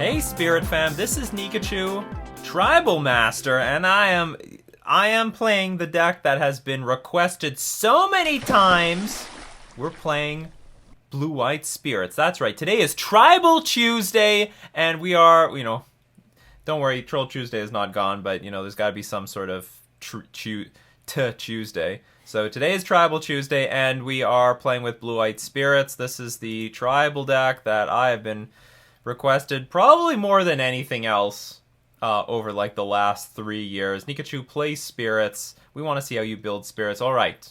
Hey Spirit fam, this is Nikachu, Tribal Master, and I am playing the deck that has been requested so many times. We're playing Blue-White Spirits. That's right. Today is Tribal Tuesday, and we are, don't worry, Troll Tuesday is not gone, but there's got to be some sort of Tuesday. So today is Tribal Tuesday, and we are playing with Blue-White Spirits. This is the tribal deck that I have been requested probably more than anything else over like the last 3 years. Nikachu plays Spirits. We want to see how you build Spirits. All right.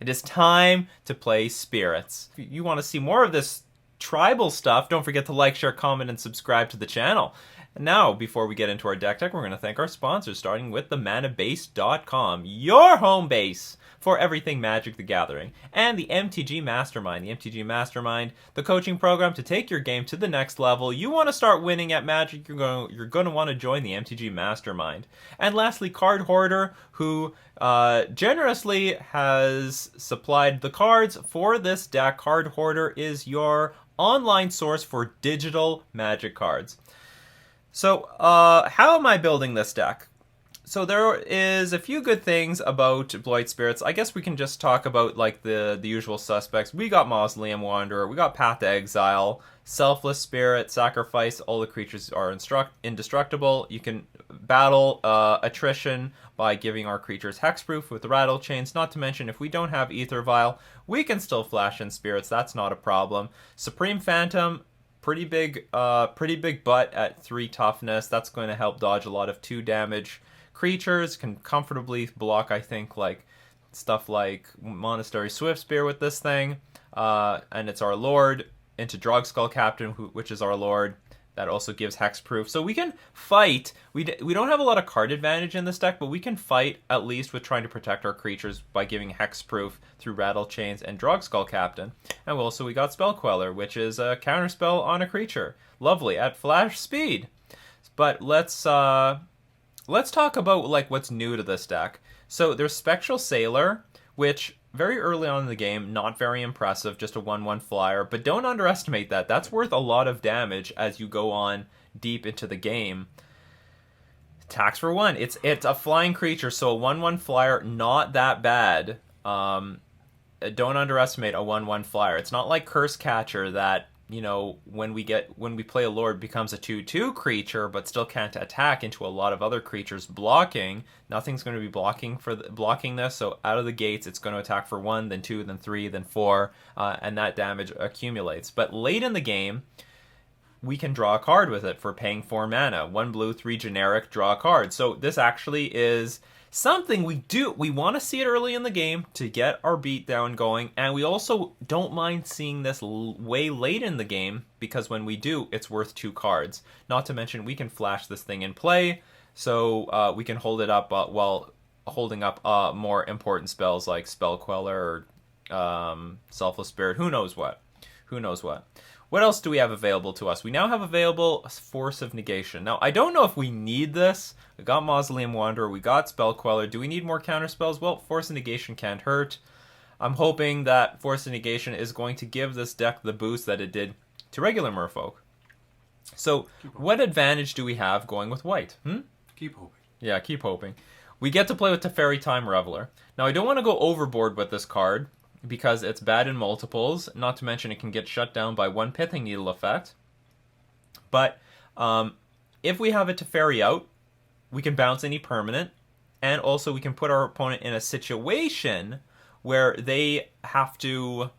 It is time to play Spirits. If you want to see more of this tribal stuff, don't forget to like, share, comment, and subscribe to the channel. And now, before we get into our deck, we're going to thank our sponsors, starting with themanabase.com, your home base for everything Magic the Gathering, and the MTG Mastermind. The MTG Mastermind, the coaching program to take your game to the next level. You want to start winning at Magic, you're going to want to join the MTG Mastermind. And lastly, Card Hoarder, who generously has supplied the cards for this deck. Card Hoarder is your online source for digital Magic cards. So, how am I building this deck? So there is a few good things about Blue-White Spirits. I guess we can just talk about like the usual suspects. We got Mausoleum Wanderer, we got Path to Exile, Selfless Spirit, Sacrifice, all the creatures are indestructible. You can battle attrition by giving our creatures hexproof with the Rattlechains. Not to mention, if we don't have Ether Vial, we can still flash in Spirits. That's not a problem. Supreme Phantom, pretty big butt at 3 toughness. That's going to help dodge a lot of 2 damage. Creatures can comfortably block, I think, like stuff like Monastery Swiftspear with this thing, and it's our Lord into Drogskull Captain, which is our Lord. That also gives hexproof, so we can fight. We don't have a lot of card advantage in this deck, but we can fight at least with trying to protect our creatures by giving hexproof through Rattlechains and Drogskull Captain. And we got Spell Queller, which is a counterspell on a creature. Lovely at flash speed. But let's talk about like what's new to this deck. So there's Spectral Sailor, which very early on in the game, not very impressive, just a 1/1 flyer, but don't underestimate that. That's worth a lot of damage as you go on deep into the game. Attacks for 1. It's a flying creature, so a 1/1 flyer, not that bad. Don't underestimate a 1/1 flyer. It's not like Curse Catcher that when we play a Lord becomes a 2/2 creature, but still can't attack into a lot of other creatures blocking. Nothing's going to be blocking this, so out of the gates it's going to attack for 1, then 2, then 3, then 4, and that damage accumulates. But late in the game, we can draw a card with it for paying 4 mana. 1 blue, 3 generic, draw a card. So this actually is something we want to see it early in the game to get our beatdown going, and we also don't mind seeing this way late in the game, because when we do, it's worth 2 cards. Not to mention, we can flash this thing in play, so we can hold it up while holding up more important spells like Spell Queller or Selfless Spirit, who knows what. What else do we have available to us? We now have available Force of Negation. Now, I don't know if we need this. We got Mausoleum Wanderer, we got Spell Queller. Do we need more counterspells? Well, Force of Negation can't hurt. I'm hoping that Force of Negation is going to give this deck the boost that it did to regular Merfolk. So, what advantage do we have going with white? Keep hoping. Yeah, keep hoping. We get to play with Teferi Time Reveler. Now, I don't want to go overboard with this card, because it's bad in multiples, not to mention it can get shut down by 1 Pithing Needle effect. But if we have a Teferi out, we can bounce any permanent, and also we can put our opponent in a situation where they have to,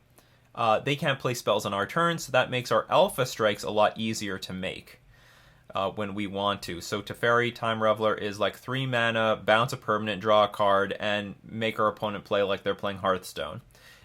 they can't play spells on our turn, so that makes our Alpha Strikes a lot easier to make when we want to. So Teferi Time Reveler is like 3 mana, bounce a permanent, draw a card, and make our opponent play like they're playing Hearthstone.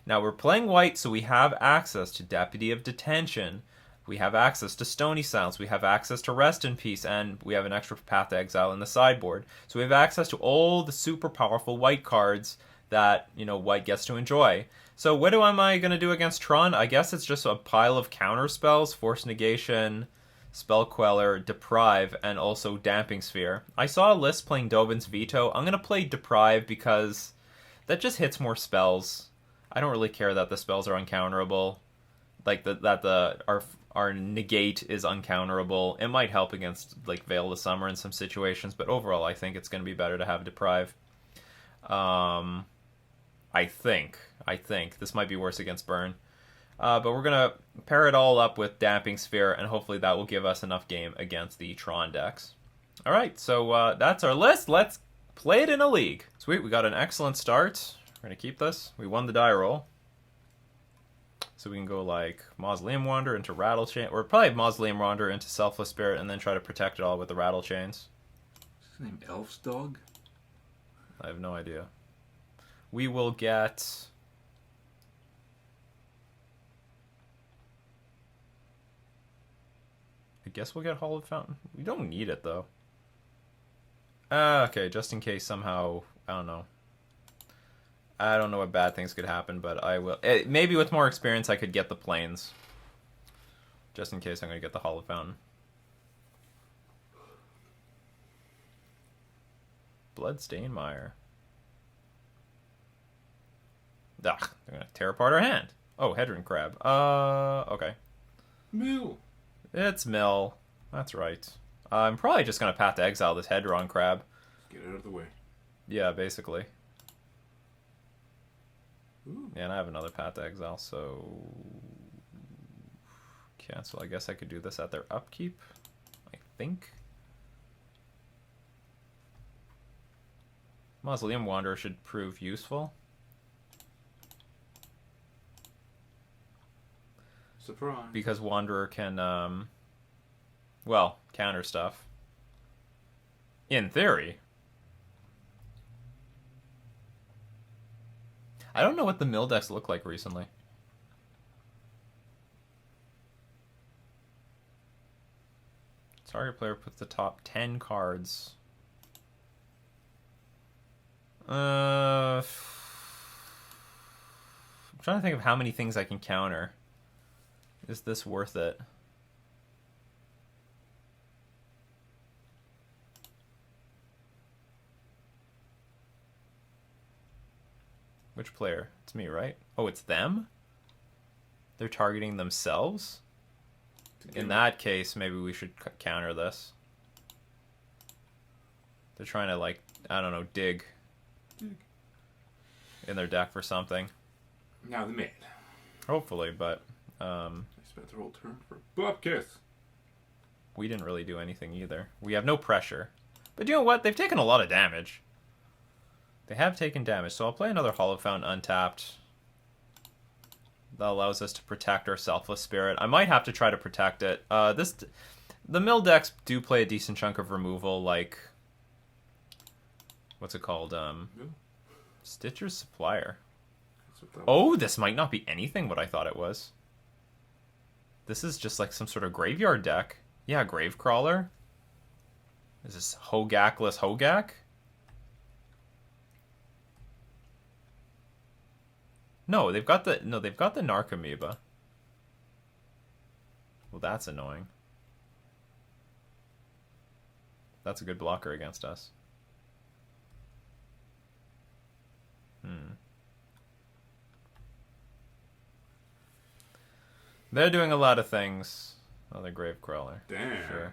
Now, we're playing white, so we have access to Deputy of Detention. We have access to Stony Silence. We have access to Rest in Peace, and we have an extra Path to Exile in the sideboard. So we have access to all the super powerful white cards that, white gets to enjoy. So what am I going to do against Tron? I guess it's just a pile of counter spells, Force Negation, Spell Queller, Deprive, and also Damping Sphere. I saw a list playing Dovin's Veto. I'm going to play Deprive because that just hits more spells. I don't really care that the spells are uncounterable. like our negate is uncounterable. It might help against like Veil of Summer in some situations, but overall I think it's going to be better to have Deprive. I think this might be worse against Burn. But we're going to pair it all up with Damping Sphere, and hopefully that will give us enough game against the Tron decks. Alright, so that's our list. Let's play it in a league. Sweet, we got an excellent start. We're going to keep this. We won the die roll. So we can go like Mausoleum Wanderer into Rattlechain, or probably Mausoleum Wanderer into Selfless Spirit, and then try to protect it all with the Rattlechains. Is his name Elf's Dog? I have no idea. We will get... I guess we'll get Hollowed Fountain. We don't need it, though. Okay, just in case somehow... I don't know. I don't know what bad things could happen, but I will... maybe with more experience I could get the Plains. Just in case I'm going to get the Hollowed Fountain. Bloodstained Mire. Ugh, they're going to tear apart our hand. Oh, Hedron Crab. Okay. Mill. It's Mill. That's right. I'm probably just going to path to exile this Hedron Crab. Get it out of the way. Yeah, basically. Ooh. Yeah, and I have another path to exile, so... Cancel. I guess I could do this at their upkeep. I think. Mausoleum Wanderer should prove useful. Surprise. Because Wanderer can, well, counter stuff. In theory. I don't know what the mill decks look like recently. Target player puts the top 10 cards. I'm trying to think of how many things I can counter. Is this worth it? Which player? It's me, right? Oh, it's them? They're targeting themselves? In that case, maybe we should counter this. They're trying to, like, I don't know, dig in their deck for something. Now the mid. Hopefully, but... I spent their whole turn for Buff Kiss. We didn't really do anything either. We have no pressure. But you know what? They've taken a lot of damage. They have taken damage, so I'll play another Hollowed Fountain untapped. That allows us to protect our Selfless Spirit. I might have to try to protect it. The mill decks do play a decent chunk of removal, like... What's it called? Stitcher's Supplier. Oh, this might not be anything what I thought it was. This is just like some sort of graveyard deck. Yeah, Gravecrawler. Is this Hogackless Hogak? No, they've got the Narcomoeba. Well, that's annoying. That's a good blocker against us. They're doing a lot of things. Another Gravecrawler. Damn. Sure.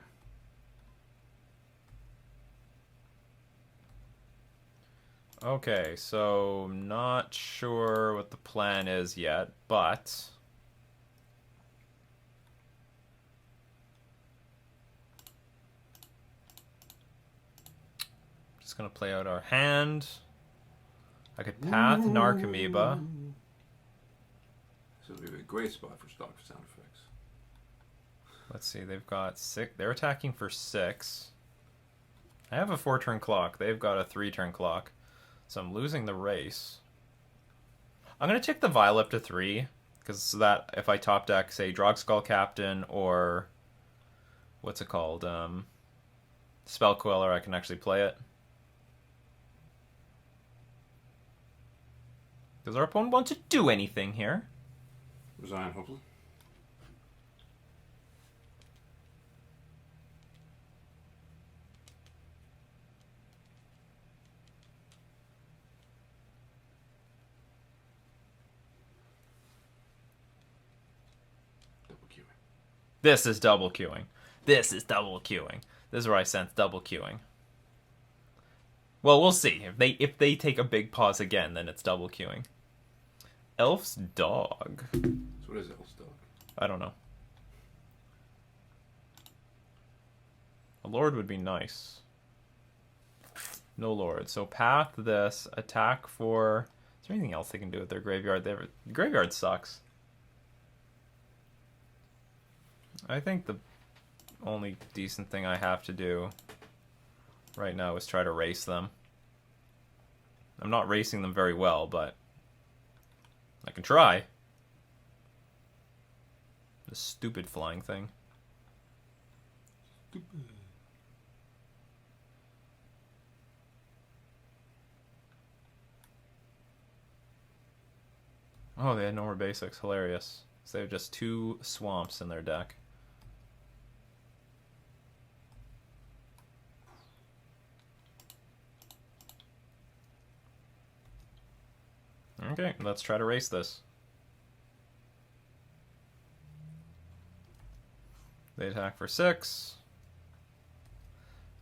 Okay, so not sure what the plan is yet, but... Just gonna play out our hand. I could path Narcomoeba. This would be a great spot for stock sound effects. Let's see, they've got 6. They're attacking for 6. I have a 4-turn clock. They've got a 3-turn clock. So I'm losing the race. I'm going to tick the Vial up to 3. Because so that if I top deck, say, Drogskull Captain or... What's it called? Spell Queller, I can actually play it. Does our opponent want to do anything here? Resign, hopefully. This is double queuing. This is double queuing. This is where I sense double queuing. Well, we'll see. If they take a big pause again, then it's double queuing. Elf's Dog. So what is Elf's Dog? I don't know. A Lord would be nice. No Lord. So path this. Attack for... Is there anything else they can do with their graveyard? The graveyard sucks. I think the only decent thing I have to do right now is try to race them. I'm not racing them very well, but I can try. The stupid flying thing. Stupid. Oh, they had no more basics. Hilarious. So they have just 2 swamps in their deck. Okay, let's try to race this. They attack for 6.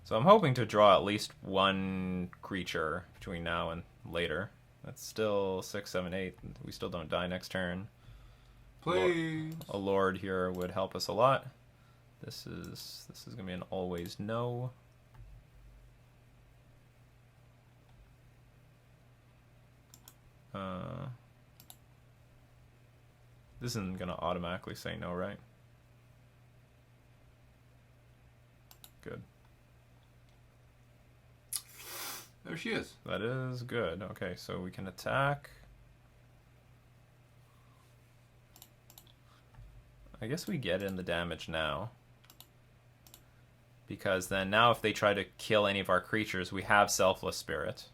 So I'm hoping to draw at least 1 creature between now and later. That's still 6, 7, 8. We still don't die next turn. Please. A Lord here would help us a lot. This is gonna be an always no. This isn't gonna automatically say no, right? Good. There she is. That is good. Okay, so we can attack. I guess we get in the damage now. Because then now if they try to kill any of our creatures, we have Selfless Spirit.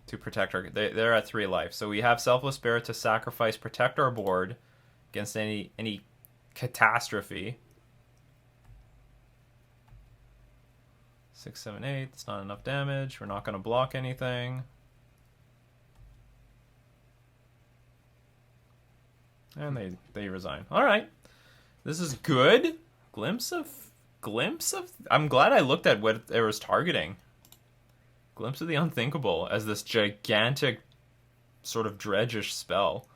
To protect our... They're at 3 life. So we have Selfless Spirit to sacrifice, protect our board against any catastrophe. 6, 7, 8. It's not enough damage. We're not going to block anything. And they resign. All right. This is good. Glimpse of... I'm glad I looked at what it was targeting. Glimpse of the Unthinkable as this gigantic sort of dredgish spell.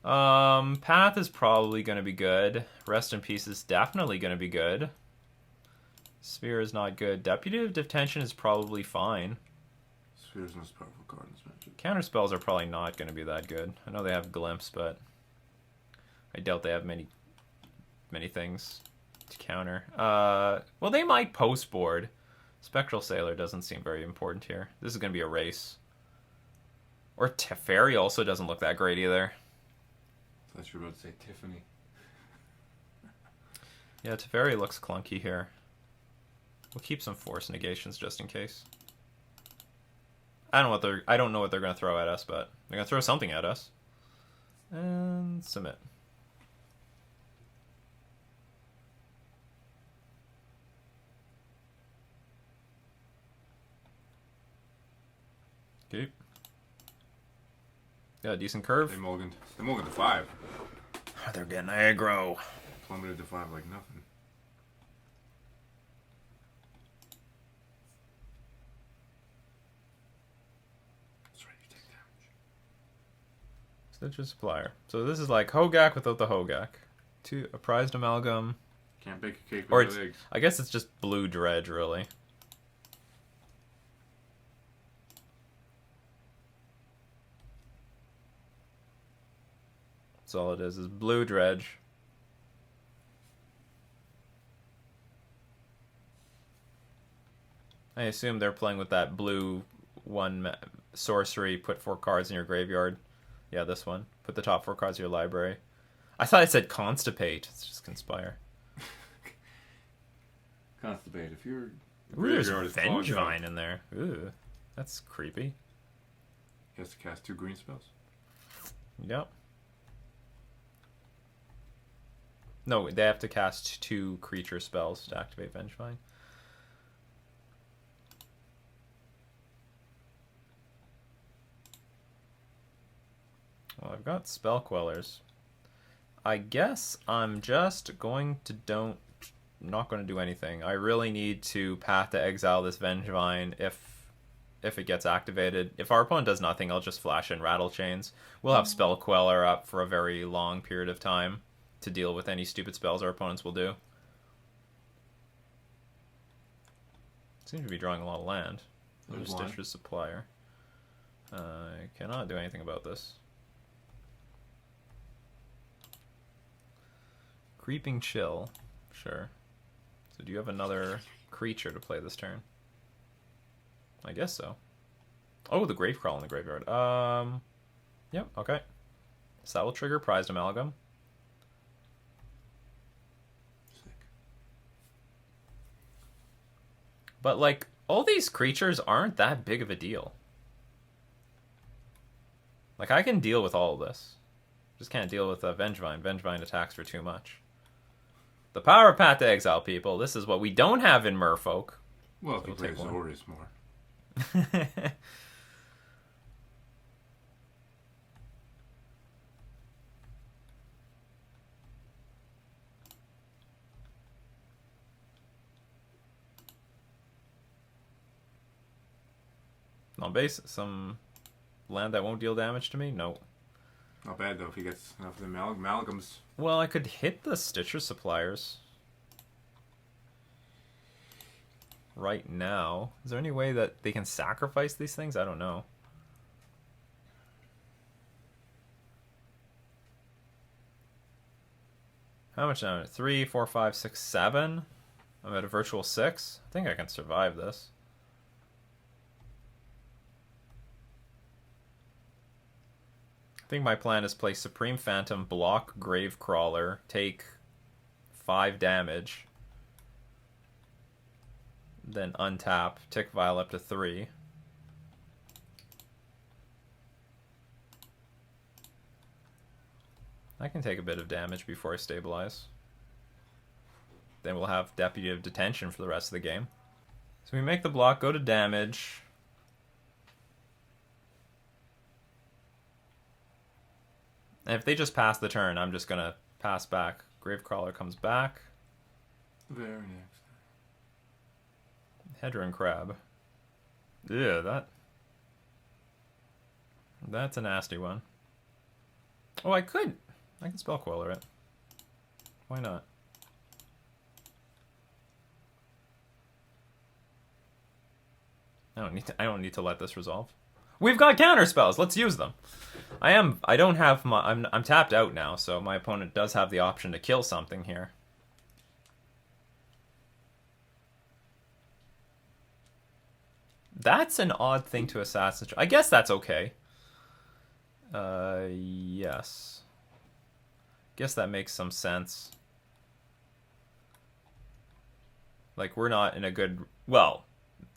Path is probably going to be good. Rest in Peace is definitely going to be good. Sphere is not good. Deputy of Detention is probably fine. Sphere's the most powerful card in this matchup. Counter spells are probably not going to be that good. I know they have Glimpse, but I doubt they have many things to counter. Well, they might post board. Spectral Sailor doesn't seem very important here. This is going to be a race. Or Teferi also doesn't look that great either. I thought you were about to say Tiffany. Yeah, Teferi looks clunky here. We'll keep some force negations just in case. I don't know what they're going to throw at us, but they're going to throw something at us. And submit. Okay. Yeah, decent curve. They mulliganed. They mulliganed to 5. They're getting aggro. Plummeted to 5 like nothing. That's right, you take damage. Stitcher Supplier. So this is like Hogak without the Hogak. A prized amalgam. Can't bake a cake Or with it's, no eggs. I guess it's just blue dredge, really. That's all it is blue dredge. I assume they're playing with that blue 1 sorcery, put 4 cards in your graveyard. Yeah, this one. Put the top 4 cards in your library. I thought it said constipate. It's just conspire. Constipate. If you're... Ooh, there's Vengevine in there. Ooh, that's creepy. He has to cast 2 green spells. Yep. No, they have to cast 2 creature spells to activate Vengevine. Well, I've got Spell Quellers. I guess I'm just going to not going to do anything. I really need to path to exile this Vengevine if it gets activated. If our opponent does nothing, I'll just flash in Rattlechains. We'll have Spell Queller up for a very long period of time to deal with any stupid spells our opponents will do. Seems to be drawing a lot of land. There's Stitcher's Supplier. I cannot do anything about this. Creeping Chill. Sure. So do you have another creature to play this turn? I guess so. Oh, the Gravecrawl in the graveyard. Yep, okay. So that will trigger Prized Amalgam. Sick. But, like, all these creatures aren't that big of a deal. Like, I can deal with all of this. Just can't deal with Vengevine. Vengevine attacks for too much. The power of Path to Exile, people. This is what we don't have in Merfolk. Well, So if you we'll play take one. Azorious more. On base, some land that won't deal damage to me? No. Not bad, though, if he gets enough of the amalgams. Well, I could hit the Stitcher Suppliers. Right now. Is there any way that they can sacrifice these things? I don't know. How much now? 3, 4, 5, 6, 7? I'm at a virtual 6. I think I can survive this. I think my plan is play Supreme Phantom, block Gravecrawler, take 5 damage, then untap, tick Vial up to 3. I can take a bit of damage before I stabilize. Then we'll have Deputy of Detention for the rest of the game. So we make the block, go to damage. And if they just pass the turn, I'm just going to pass back. Gravecrawler comes back. Very next. Hedron Crab. Yeah, that's a nasty one. Oh, I can spell Queller it. Why not? I don't need to let this resolve. We've got counter spells. Let's use them. I'm tapped out now, so my opponent does have the option to kill something here. That's an odd thing to assassinate. I guess that's okay. Yes. Guess that makes some sense. Like, we're not in a good... Well,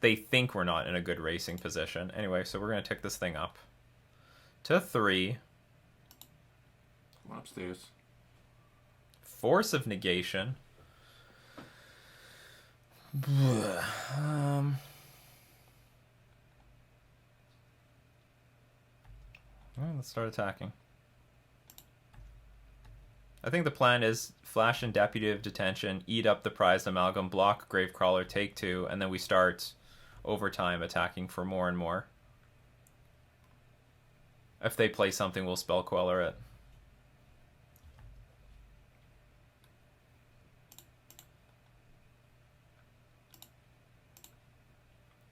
they think we're not in a good racing position. Anyway, so we're going to tick this thing up to 3. One upstairs. Force of Negation. Well, let's start attacking. I think the plan is flash in Deputy of Detention, eat up the Prized Amalgam, block Gravecrawler, take 2, and then we start over time attacking for more and more. If they play something, we'll spell Queller it.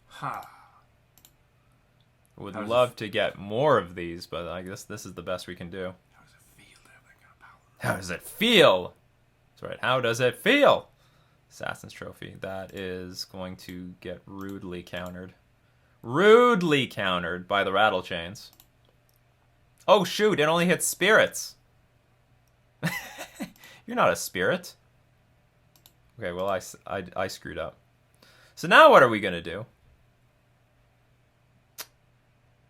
Ha! Would love to get more of these, but I guess this is the best we can do. How does it feel to have that kind of power? How does it feel? That's right. How does it feel? Assassin's Trophy. That is going to get rudely countered. Rudely countered by the Rattlechains. Oh, shoot. It only hits spirits. You're not a spirit. Okay, well, I screwed up. So now what are we going to do?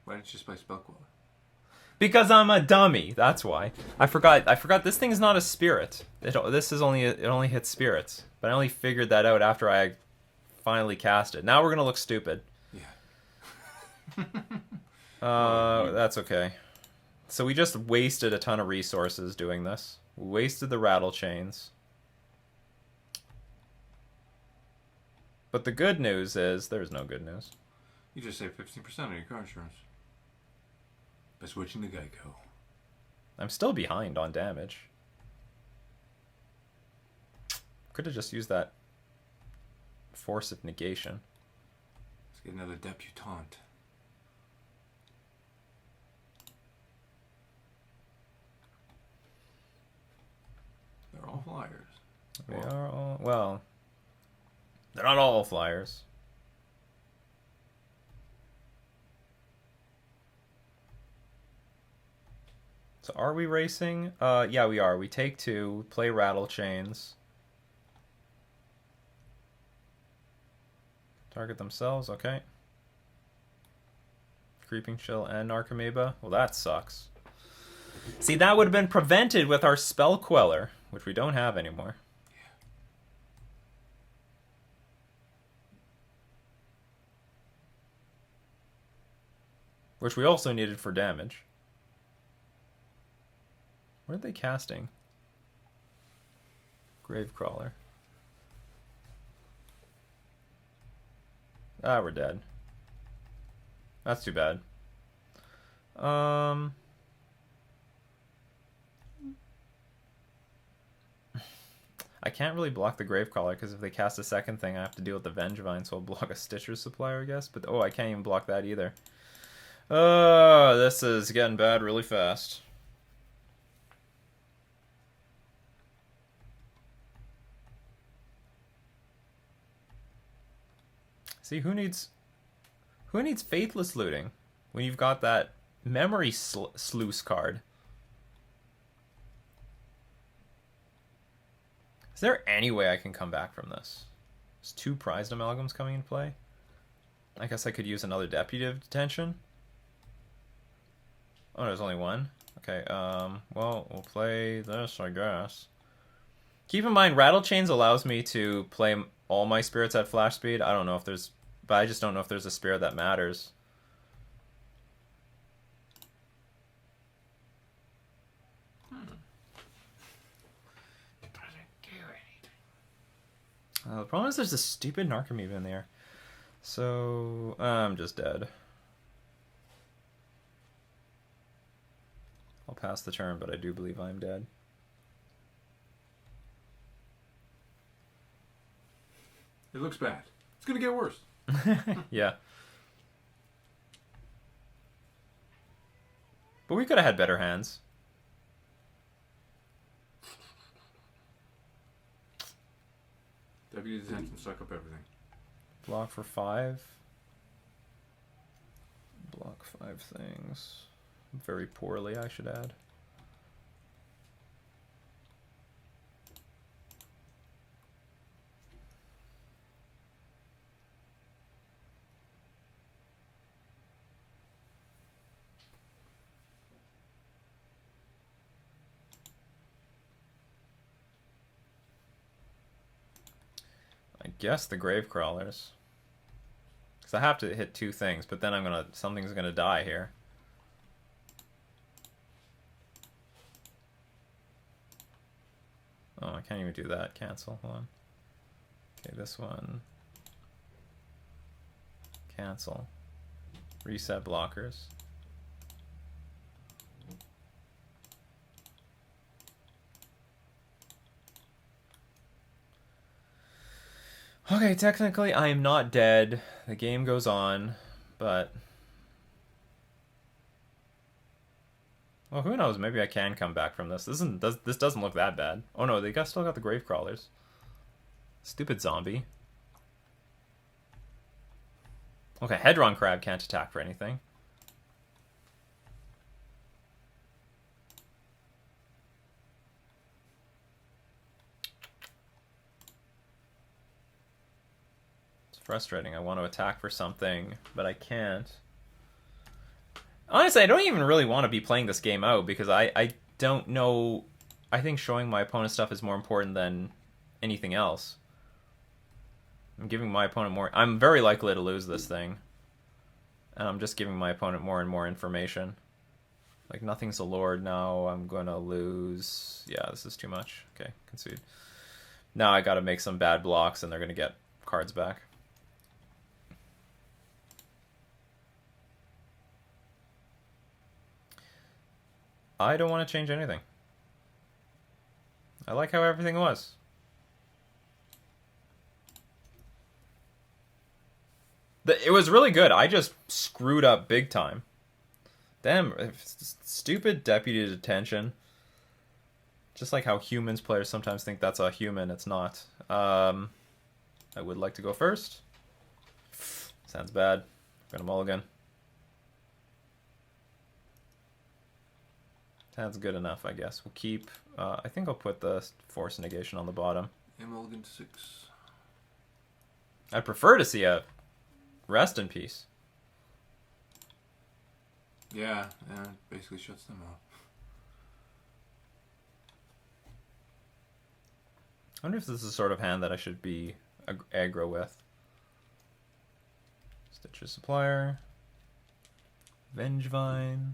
Why didn't you just play Spell Queller? Because I'm a dummy. That's why. I forgot this thing is not a spirit. It only hits spirits. But I only figured that out after I finally cast it. Now we're going to look stupid. Yeah. That's okay. So we just wasted a ton of resources doing this. We wasted the Rattlechains. But the good news is... There's no good news. You just save 15% on your car insurance. By switching to Geico. I'm still behind on damage. Could have just used that Force of Negation. Let's get another debutante. They're all flyers. They are all... Well, they're not all flyers. So are we racing? Yeah, we are. We take 2, play Rattlechains. Target themselves, okay. Creeping Chill and Narcomoeba. Well, that sucks. See, that would have been prevented with our Spell Queller, which we don't have anymore. Which we also needed for damage. Where are they casting? Gravecrawler. Ah, we're dead. That's too bad. I can't really block the Gravecrawler because if they cast a second thing, I have to deal with the Vengevine, so I'll block a Stitcher's Supplier, I guess. But oh, I can't even block that either. Oh, this is getting bad really fast. See, who needs Faithless Looting when you've got that Memory Sluice card? Is there any way I can come back from this? There's 2 Prized Amalgams coming in play. I guess I could use another Deputy Detention. Oh, there's only 1? Okay, well, we'll play this, I guess. Keep in mind, Rattlechains allows me to play all my spirits at flash speed. I don't know if there's... But I just don't know if there's a spirit that matters. It doesn't do anything. The problem is there's a stupid Narcomoeba in there. So, I'm just dead. I'll pass the turn, but I do believe I'm dead. It looks bad. It's gonna get worse. Yeah. But we could have had better hands. Deputy Detention suck up everything. Block for 5. Block 5 things. Very poorly, I should add. I guess the Gravecrawlers. Because I have to hit 2 things, but then something's gonna die here. Oh, I can't even do that. Cancel. Hold on. Okay, this one. Cancel. Reset blockers. Okay, technically I am not dead. The game goes on, but... Well, who knows? Maybe I can come back from this. This doesn't look that bad. Oh no, they still got the Gravecrawlers. Stupid zombie. Okay, Hedron Crab can't attack for anything. It's frustrating. I want to attack for something, but I can't. Honestly, I don't even really want to be playing this game out because I don't know. I think showing my opponent stuff is more important than anything else. I'm giving my opponent more... I'm very likely to lose this thing. And I'm just giving my opponent more and more information. Like, nothing's a lord now. I'm gonna lose. Yeah, this is too much. Okay, concede. Now I gotta make some bad blocks, and they're gonna get cards back. I don't want to change anything. I like how everything was. It was really good. I just screwed up big time. Damn, stupid deputy detention. Just like how humans players sometimes think that's a human, it's not. I would like to go first. Sounds bad. Got a mulligan. Sounds good enough, I guess. We'll keep... I think I'll put the force negation on the bottom. Mulligan to 6. I'd prefer to see a rest in peace. Yeah, it basically shuts them up. I wonder if this is the sort of hand that I should be aggro with. Stitcher Supplier. Vengevine.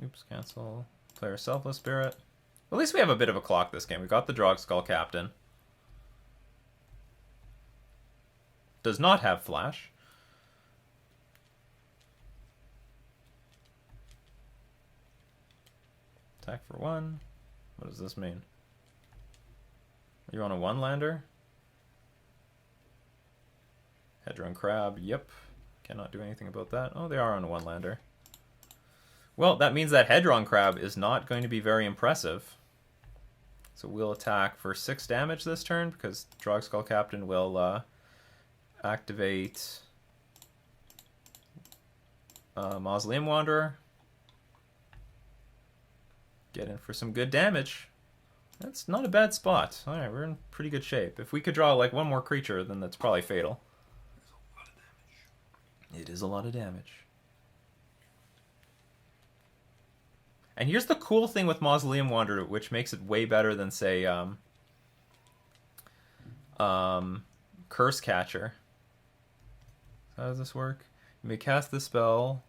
Oops, cancel. Player Selfless Spirit. Well, at least we have a bit of a clock this game. We got the Drogskull Captain. Does not have Flash. Attack for 1. What does this mean? You're on a 1-lander? Hedron Crab, yep. Cannot do anything about that. Oh, they are on a 1-lander. Well, that means that Hedron Crab is not going to be very impressive. So we'll attack for 6 damage this turn, because Drogskull Captain will activate Mausoleum Wanderer. Get in for some good damage. That's not a bad spot. Alright, we're in pretty good shape. If we could draw like one more creature, then that's probably fatal. It is a lot of damage. And here's the cool thing with Mausoleum Wanderer, which makes it way better than, say, Curse Catcher. How does this work? You may cast the spell.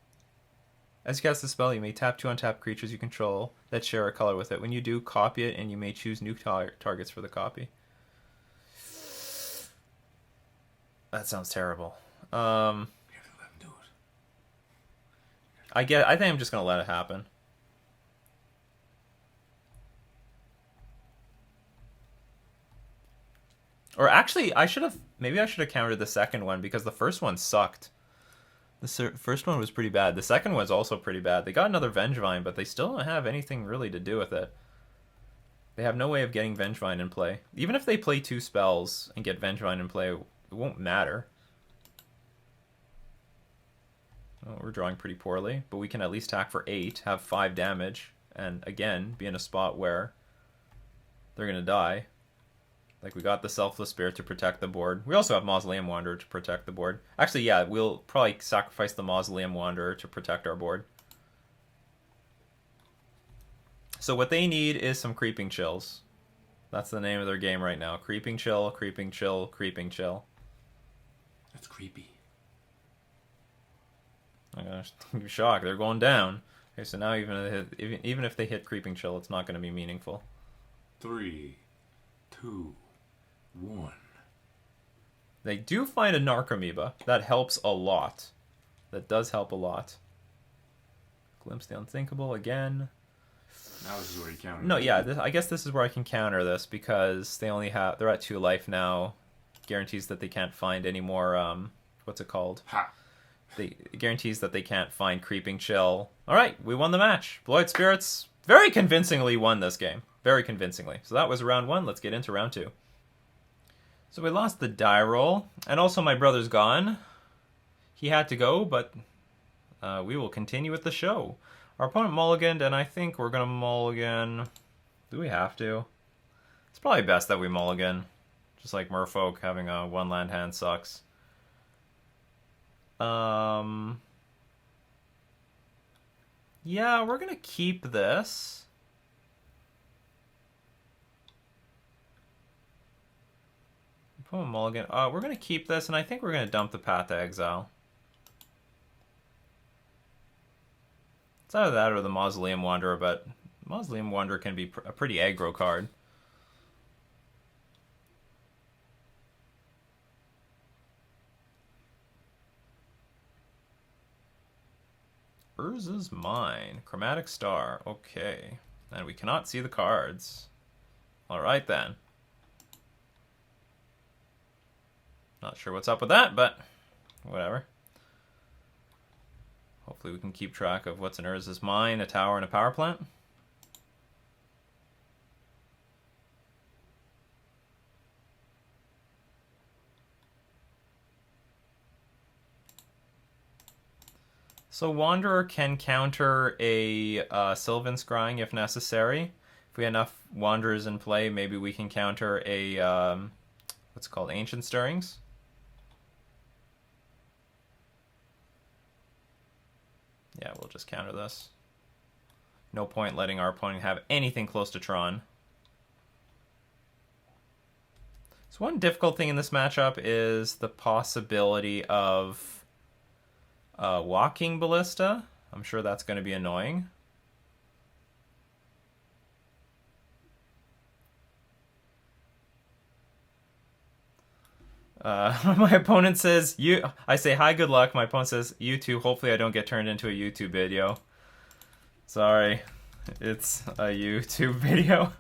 As you cast the spell, you may tap 2 untapped creatures you control that share a color with it. When you do, copy it, and you may choose new targets for the copy. That sounds terrible. I think I'm just gonna let it happen. Or actually, maybe I should have countered the second one, because the first one sucked. The first one was pretty bad. The second one's also pretty bad. They got another Vengevine, but they still don't have anything really to do with it. They have no way of getting Vengevine in play. Even if they play 2 spells and get Vengevine in play, it won't matter. Oh, we're drawing pretty poorly, but we can at least attack for 8, have 5 damage, and again, be in a spot where they're going to die. Like, we got the Selfless Spirit to protect the board. We also have Mausoleum Wanderer to protect the board. Actually, yeah, we'll probably sacrifice the Mausoleum Wanderer to protect our board. So what they need is some Creeping Chills. That's the name of their game right now. Creeping Chill, Creeping Chill, Creeping Chill. That's creepy. Oh my gosh, you're shocked. They're going down. Okay, so now even if they hit Creeping Chill, it's not going to be meaningful. 3, 2, 1. They do find a Narcomoeba. That helps a lot. That does help a lot. Glimpse the Unthinkable again. Now this is where you counter. No, yeah, I guess this is where I can counter this, because they're at 2 life now. Guarantees that they can't find any more, what's it called? Ha! It guarantees that they can't find Creeping Chill. Alright, we won the match. Blue-White Spirits very convincingly won this game. Very convincingly. So that was round 1. Let's get into round 2. So we lost the die roll, and also my brother's gone. He had to go, but we will continue with the show. Our opponent mulliganed, and I think we're going to mulligan. Do we have to? It's probably best that we mulligan. Just like Merfolk, having a 1-land hand sucks. Yeah, we're going to keep this. Put a mulligan. We're going to keep this, and I think we're going to dump the Path to Exile. It's either that or the Mausoleum Wanderer, but Mausoleum Wanderer can be a pretty aggro card. Urza's Mine. Chromatic Star. Okay. And we cannot see the cards. Alright then. Not sure what's up with that, but whatever. Hopefully we can keep track of what's in Urza's Mine, a tower, and a power plant. So Wanderer can counter a Sylvan Scrying if necessary. If we have enough Wanderers in play, maybe we can counter a, what's it called, Ancient Stirrings. Yeah, we'll just counter this. No point letting our opponent have anything close to Tron. So one difficult thing in this matchup is the possibility of Walking Ballista. I'm sure that's going to be annoying. My opponent says, I say, hi, good luck. My opponent says, you too. Hopefully I don't get turned into a YouTube video. Sorry. It's a YouTube video.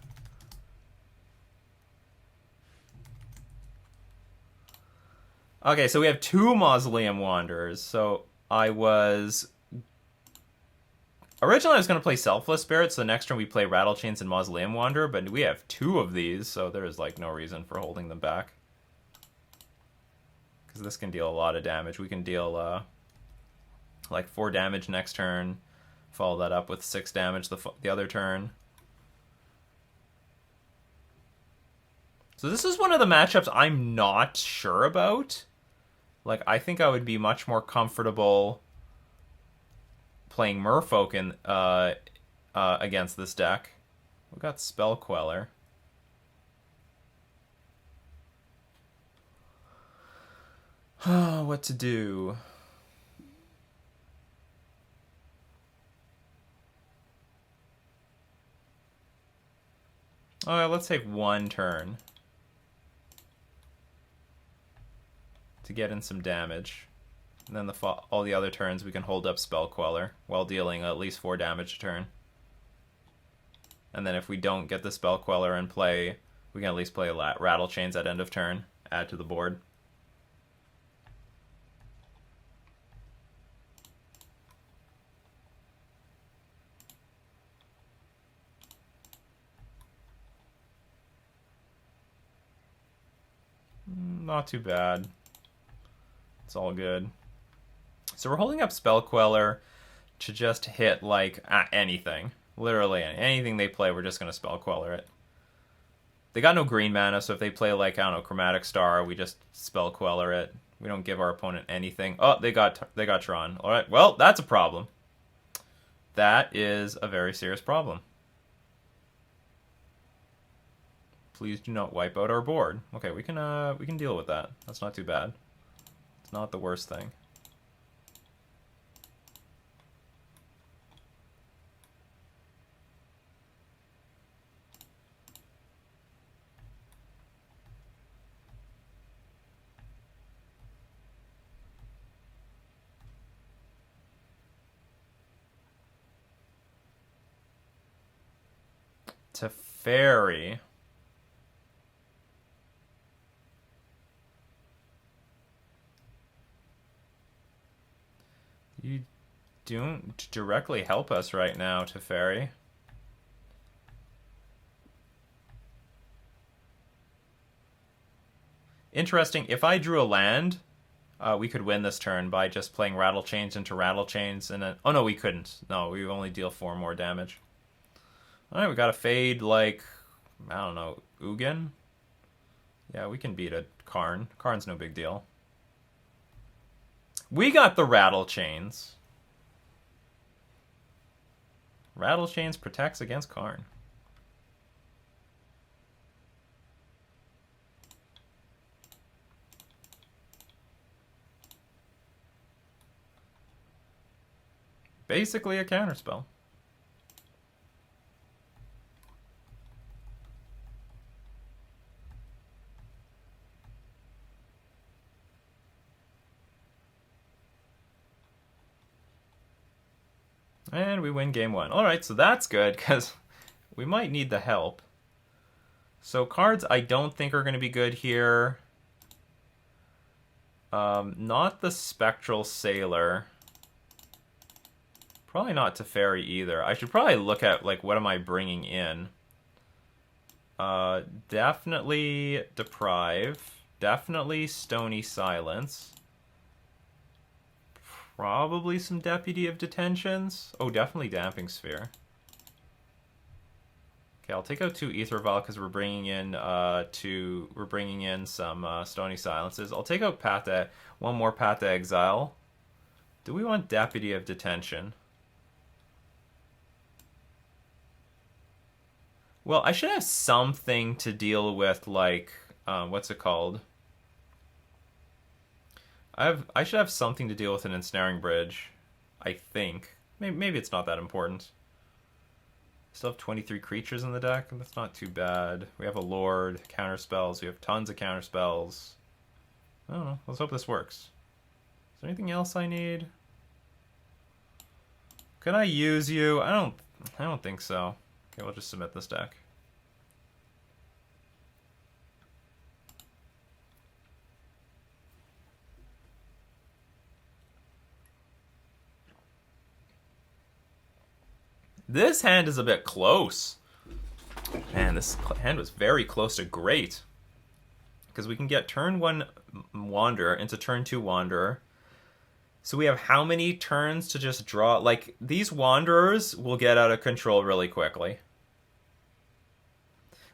Okay, so we have 2 Mausoleum Wanderers. So originally I was going to play Selfless Spirit, so next turn we play Rattlechains and Mausoleum Wanderer, but we have 2 of these, so there's like no reason for holding them back. Because this can deal a lot of damage. We can deal like 4 damage next turn, follow that up with 6 damage the other turn. So this is one of the matchups I'm not sure about. Like, I think I would be much more comfortable playing Merfolk against this deck. We got Spell Queller. What to do? Alright, let's take 1 turn to get in some damage. And then all the other turns we can hold up Spell Queller while dealing at least 4 damage a turn. And then if we don't get the Spell Queller in play, we can at least play Rattlechains at end of turn, add to the board. Not too bad. It's all good. So we're holding up Spell Queller to just hit, like, anything. Literally anything they play, we're just going to Spell Queller it. They got no green mana, so if they play, like, I don't know, Chromatic Star, we just Spell Queller it. We don't give our opponent anything. Oh, they got Tron. Alright, well, that's a problem. That is a very serious problem. Please do not wipe out our board. Okay, we can deal with that. That's not too bad. It's not the worst thing. Teferi. You don't directly help us right now, Teferi. Interesting. If I drew a land, we could win this turn by just playing Rattlechains into Rattlechains, and then... Oh, no, we couldn't. No, we only deal 4 more damage. Alright, we got a fade like... I don't know, Ugin? Yeah, we can beat a Karn. Karn's no big deal. We got the Rattlechains. Rattlechains protects against Karn. basically a counterspell. And we win game 1. Alright, so that's good, because we might need the help. So cards I don't think are going to be good here. Not the Spectral Sailor. Probably not Teferi either. I should probably look at, like, what am I bringing in? Definitely Deprive. Definitely Stony Silence. Probably some Deputy of Detentions. Oh, definitely Damping Sphere. Okay, I'll take out 2 Aether Vial because we're bringing in some Stony Silences. I'll take out one more Path to Exile. Do we want Deputy of Detention? Well, I should have something to deal with, like, what's it called? I should have something to deal with an Ensnaring Bridge, I think. Maybe it's not that important. Still have 23 creatures in the deck, and that's not too bad. We have a Lord, counterspells, we have tons of counterspells. I don't know, let's hope this works. Is there anything else I need? Can I use you? I don't think so. Okay, we'll just submit this deck. This hand is a bit close. Man, this hand was very close to great. Because we can get turn 1 Wanderer into turn 2 Wanderer. So we have how many turns to just draw? Like, these Wanderers will get out of control really quickly.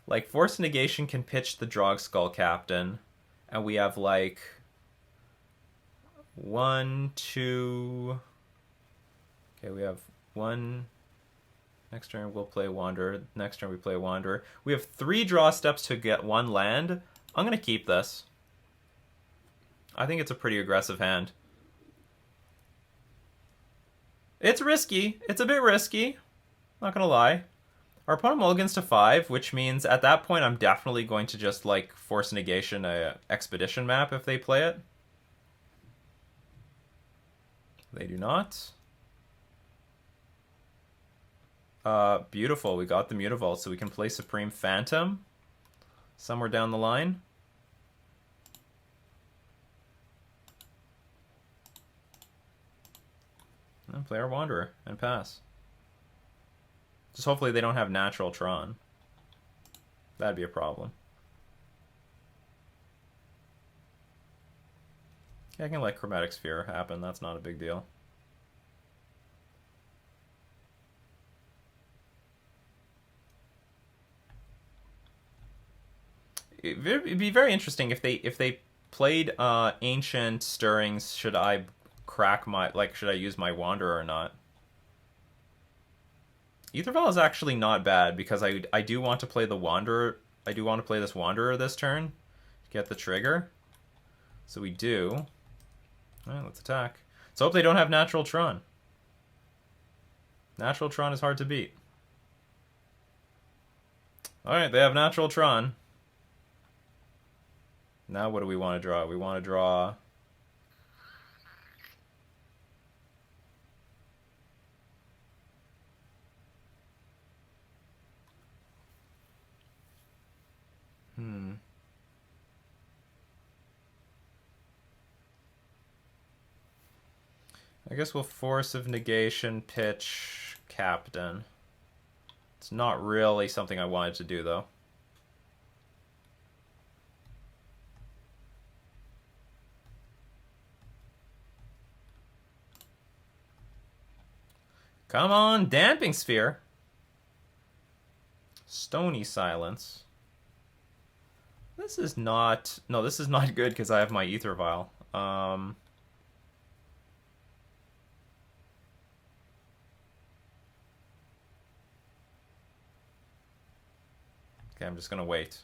Like, Force Negation can pitch the Drog Skull Captain. And we have, like, 1, 2... Okay, we have 1... Next turn we'll play Wanderer. Next turn we play Wanderer. We have 3 draw steps to get 1 land. I'm going to keep this. I think it's a pretty aggressive hand. It's risky. It's a bit risky. Not going to lie. Our opponent mulligans to 5, which means at that point I'm definitely going to just, like, Force Negation a Expedition map if they play it. They do not. Beautiful. We got the Mutavault, so we can play Supreme Phantom somewhere down the line. And play our Wanderer and pass. Just hopefully they don't have Natural Tron. That'd be a problem. Yeah, I can let Chromatic Sphere happen. That's not a big deal. It'd be very interesting if they played Ancient Stirrings. Should I should I use my Wanderer or not? Aether Vial is actually not bad because I do want to play the Wanderer. I do want to play this Wanderer this turn to get the trigger. So we do. Alright, let's attack. Let's hope they don't have Natural Tron. Natural Tron is hard to beat. Alright, they have Natural Tron. Now what do we want to draw? We want to draw... I guess we'll Force of Negation, pitch, Captain. It's not really something I wanted to do, though. Come on, Damping Sphere. Stony Silence. This is not... No, this is not good because I have my Aether Vial. Okay, I'm just going to wait.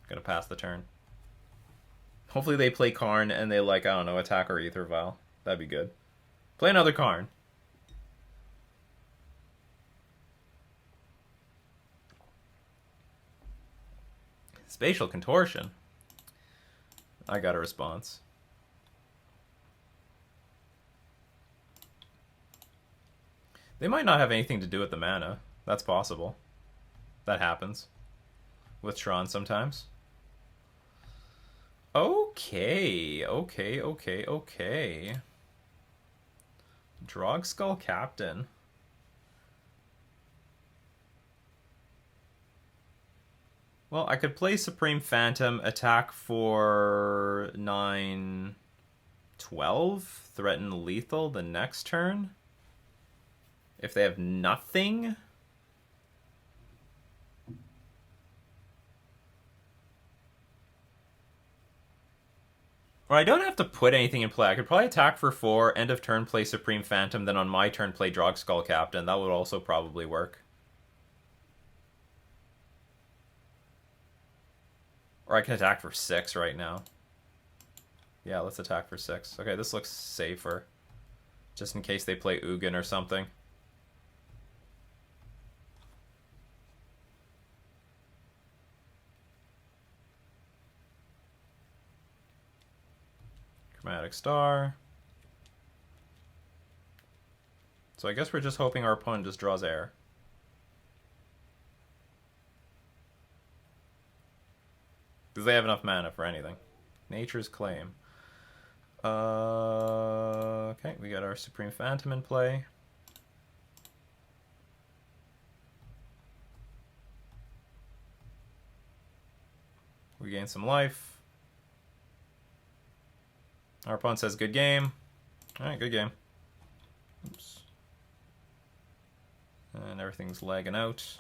Going to pass the turn. Hopefully they play Karn and they, like, I don't know, attack or Aether Vial. That'd be good. Play another Karn. Spatial Contortion. I got a response. They might not have anything to do with the mana. That's possible. That happens. With Tron sometimes. Okay. Drogskull Captain. Well, I could play Supreme Phantom, attack for 9, 12, threaten lethal the next turn. If they have nothing. Or I don't have to put anything in play. I could probably attack for 4, end of turn play Supreme Phantom, then on my turn play Drogskull Captain. That would also probably work. Or I can attack for 6 right now. Yeah, let's attack for 6. Okay, this looks safer. Just in case they play Ugin or something. Chromatic Star. So I guess we're just hoping our opponent just draws air. Because they have enough mana for anything. Nature's Claim. Okay, we got our Supreme Phantom in play. We gain some life. Our opponent says good game. Alright, good game. Oops. And everything's lagging out.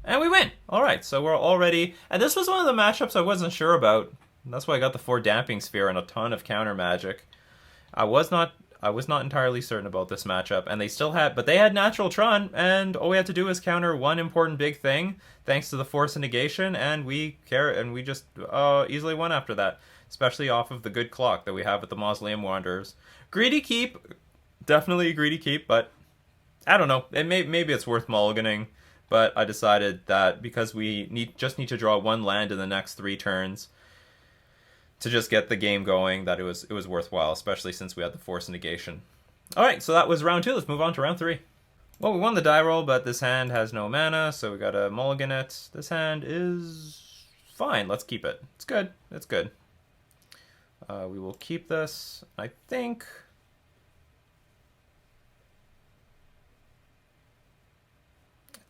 And we win! Alright, so we're already... And this was one of the matchups I wasn't sure about. That's why I got the 4 Damping Sphere and a ton of counter magic. I was not entirely certain about this matchup, and they still had... But they had Natural Tron, and all we had to do was counter one important big thing, thanks to the Force of Negation, and we just easily won after that. Especially off of the good clock that we have with the Mausoleum Wanderers. Greedy keep. Definitely a greedy keep, but I don't know. Maybe it's worth mulliganing, but I decided that because we just need to draw 1 land in the next 3 turns to just get the game going, that it was worthwhile, especially since we had the Force of Negation. Alright, so that was round 2. Let's move on to round 3. Well, we won the die roll, but this hand has no mana, so we gotta mulligan it. This hand is fine. Let's keep it. It's good. It's good. We will keep this, I think.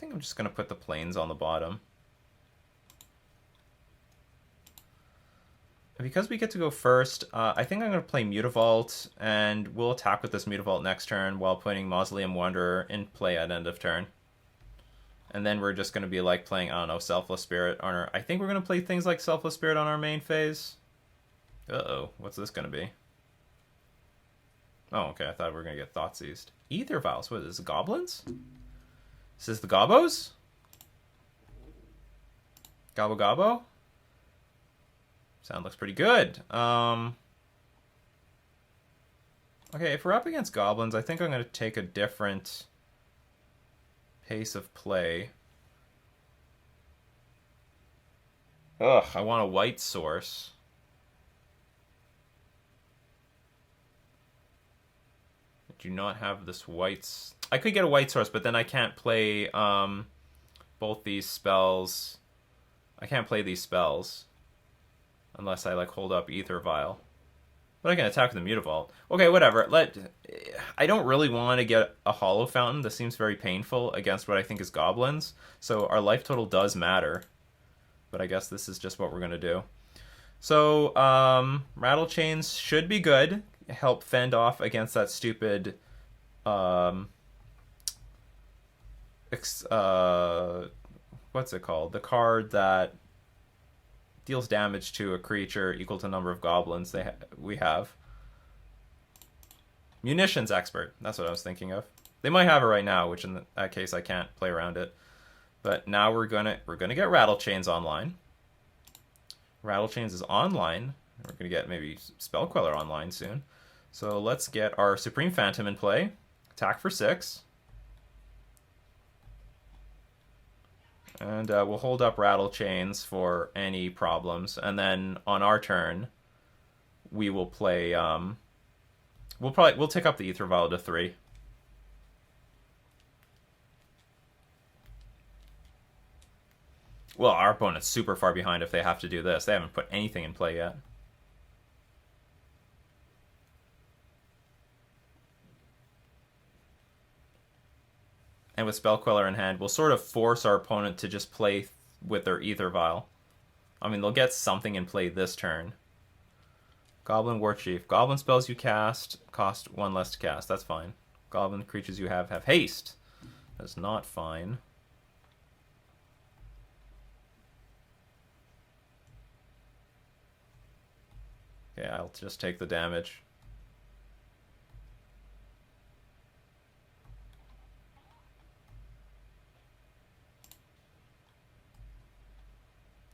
I'm just going to put the plains on the bottom. And because we get to go first, I think I'm going to play Mutavault, and we'll attack with this Mutavault next turn while putting Mausoleum Wanderer in play at end of turn. And then we're just going to be like playing, I don't know, Selfless Spirit on our... I think we're going to play things like Selfless Spirit on our main phase. Uh-oh, what's this going to be? Oh, okay, I thought we were going to get Thoughtseized. Ether Vials, what is this, Goblins? Is this the Gobbos? Gobbo Gobbo? Sound looks pretty good. Okay, if we're up against Goblins, I think I'm going to take a different pace of play. Ugh, I want a white source. Do not have this whites. I could get a white source, but then I can't play both these spells. I can't play these spells unless I like hold up Ether Vial. But I can attack with the Mutavault. Okay, whatever. I don't really want to get a Hollow Fountain. This seems very painful against what I think is Goblins. So our life total does matter. But I guess this is just what we're going to do. So Rattlechains should be good. Help fend off against that stupid what's it called? The card that deals damage to a creature equal to the number of goblins we have. Munitions Expert. That's what I was thinking of. They might have it right now, which in that case I can't play around it. But now we're gonna get Rattlechains online. Rattlechains is online. We're gonna get maybe Spell Queller online soon. So let's get our Supreme Phantom in play. Attack for 6. And we'll hold up Rattlechains for any problems. And then on our turn, we will play... We'll tick up the Ether Vial to 3. Well, our opponent's super far behind if they have to do this. They haven't put anything in play yet. And with Spell Queller in hand, we'll sort of force our opponent to just play with their Ether Vial. I mean, they'll get something in play this turn. Goblin War Chief. Goblin spells you cast cost 1 less to cast. That's fine. Goblin creatures you have haste. That's not fine. Okay, I'll just take the damage.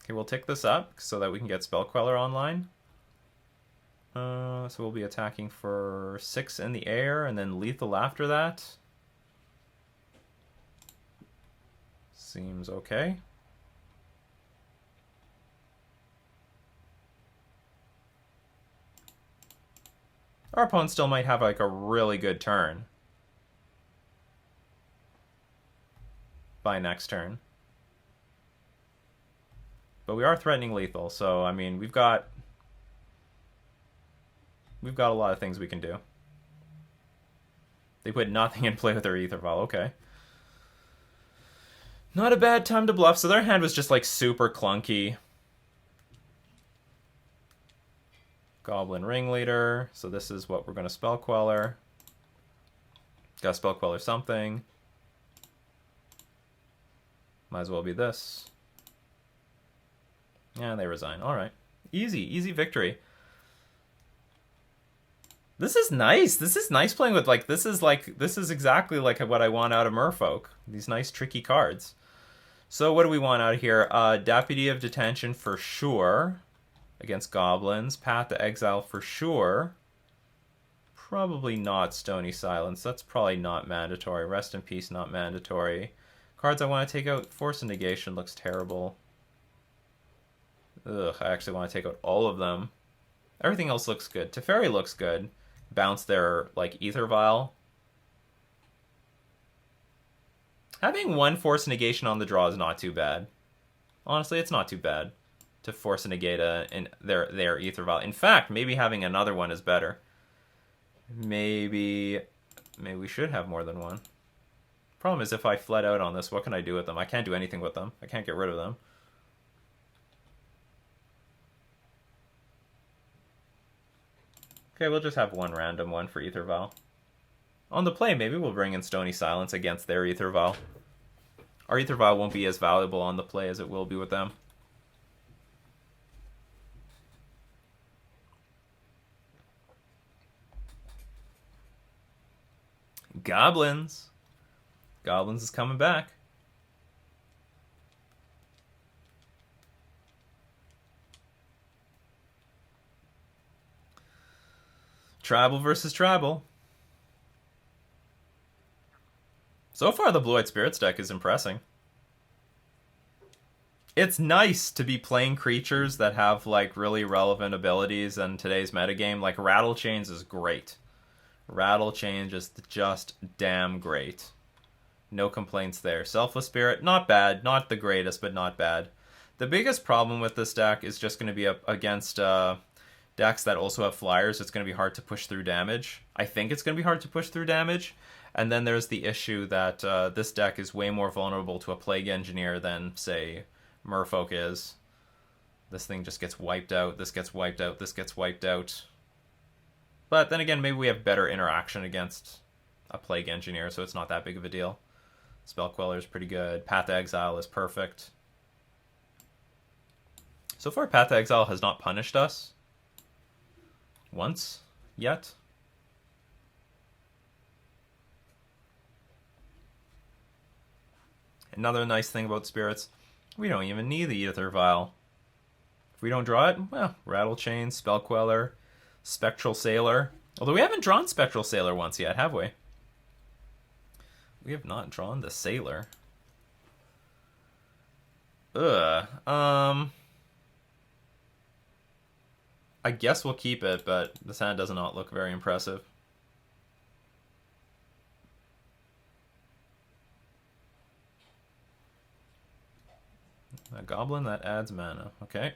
Okay, we'll tick this up so that we can get Spell Queller online. So we'll be attacking for 6 in the air and then lethal after that. Seems okay. Our opponent still might have like a really good turn by next turn. But we are threatening lethal, so I mean we've got a lot of things we can do. They put nothing in play with their Ether Vial, okay. Not a bad time to bluff, so their hand was just like super clunky. Goblin Ringleader, so this is what we're going to Spell Queller. Gotta Spell Queller something. Might as well be this. Yeah, they resign. Alright. Easy victory. This is nice. This is nice playing with, like, this is exactly like what I want out of Merfolk. These nice tricky cards. So what do we want out of here? Deputy of Detention for sure. Against goblins. Path to Exile for sure. Probably not Stony Silence. That's probably not mandatory. Rest in Peace, not mandatory. Cards I want to take out. Force of Negation looks terrible. Ugh, I actually want to take out all of them. Everything else looks good. Teferi looks good. Bounce their, like, Ether Vial. Having 1 Force of Negation on the draw is not too bad. Honestly, it's not too bad to force a negate in their Ether Vial. In fact, maybe having another one is better. Maybe we should have more than one. Problem is, if I fled out on this, what can I do with them? I can't do anything with them. I can't get rid of them. Okay, we'll just have one random one for Ether Vial. On the play, maybe we'll bring in Stony Silence against their Ether Vial. Our Ether Vial won't be as valuable on the play as it will be with them. Goblins. Goblins is coming back. Tribal versus tribal. So far, the Blue-White Spirits deck is impressing. It's nice to be playing creatures that have, like, really relevant abilities in today's metagame. Like, Rattlechains is great. Rattlechains is just damn great. No complaints there. Selfless Spirit, not bad. Not the greatest, but not bad. The biggest problem with this deck is just going to be up against decks that also have flyers. It's going to be hard to push through damage. I think it's going to be hard to push through damage. And then there's the issue that this deck is way more vulnerable to a Plague Engineer than, say, Merfolk is. This thing just gets wiped out. This gets wiped out. This gets wiped out. But then again, maybe we have better interaction against a Plague Engineer, so it's not that big of a deal. Spell Queller is pretty good. Path to Exile is perfect. So far, Path to Exile has not punished us once yet. Another nice thing about Spirits, we don't even need the Ether Vial. If we don't draw it, well, Rattlechains, Spell Queller, Spectral Sailor. Although we haven't drawn Spectral Sailor once yet, have we? We have not drawn the Sailor. Ugh. I guess we'll keep it, but this hand does not look very impressive. A goblin that adds mana. Okay.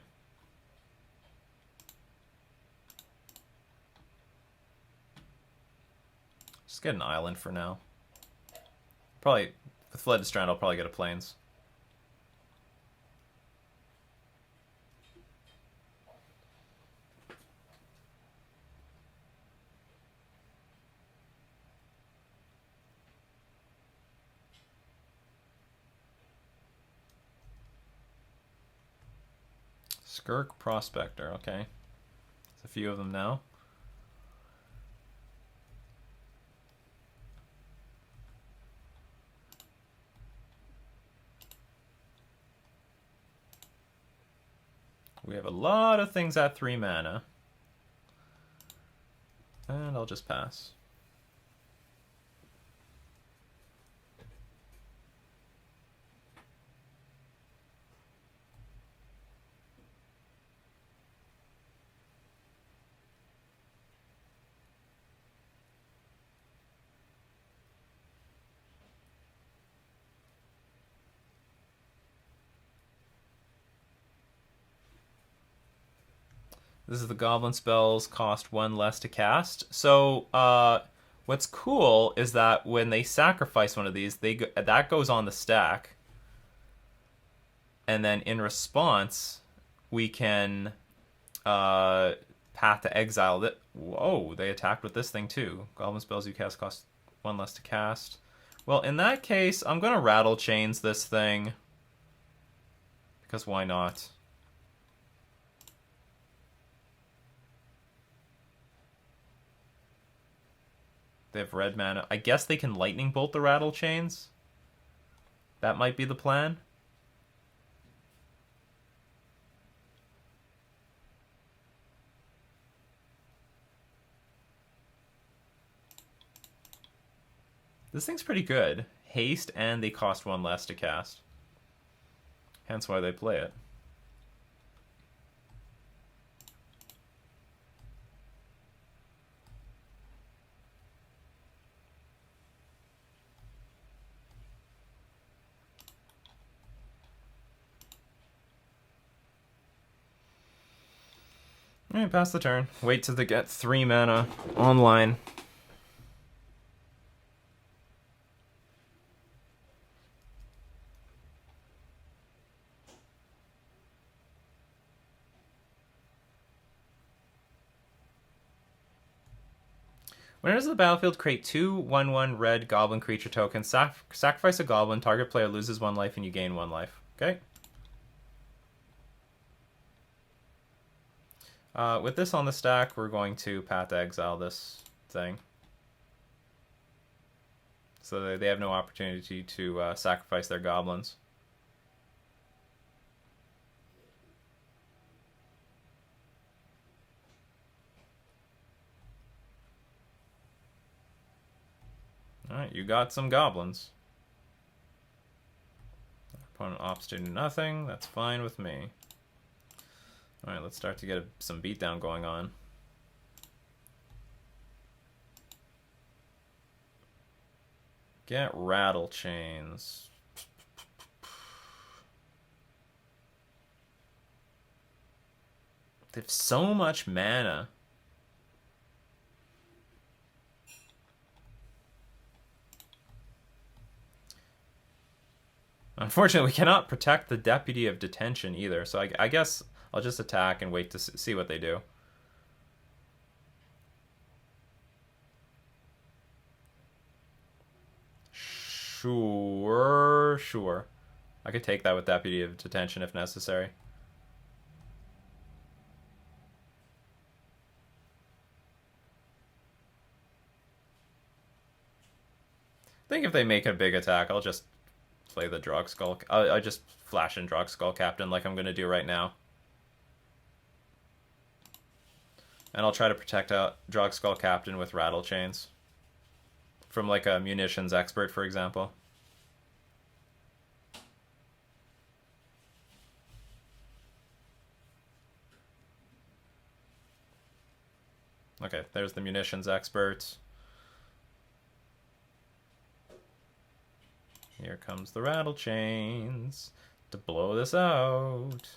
Just get an island for now. Probably, with Fled to Strand, I'll probably get a Plains. Skirk Prospector, okay. There's a few of them now. We have a lot of things at 3 mana. And I'll just pass. This is the goblin spells cost 1 less to cast. So what's cool is that when they sacrifice one of these, that goes on the stack. And then in response, we can Path to Exile. Whoa, they attacked with this thing too. Goblin spells you cast cost 1 less to cast. Well, in that case, I'm going to Rattlechains this thing. Because why not? They have red mana. I guess they can lightning bolt the Rattlechains. That might be the plan. This thing's pretty good. Haste, and they cost 1 less to cast. Hence why they play it. Alright, pass the turn. Wait till they get 3 mana online. When it enters the battlefield, create 2 1/1 red goblin creature tokens. Sacrifice a goblin. Target player loses 1 life and you gain 1 life. Okay. With this on the stack, we're going to Path to Exile this thing. So they have no opportunity to sacrifice their goblins. Alright, you got some goblins. Opponent opts to do nothing. That's fine with me. Alright, let's start to get some beatdown going on. Get Rattlechains. They have so much mana. Unfortunately, we cannot protect the Deputy of Detention either, so I guess I'll just attack and wait to see what they do. Sure. I could take that with Deputy of Detention if necessary. I think if they make a big attack, I'll just play the Drogskull. I just flash in Drogskull Captain like I'm going to do right now. And I'll try to protect a Drogskull Captain with Rattlechains. From like a munitions expert, for example. Okay, there's the munitions expert. Here comes the Rattlechains to blow this out.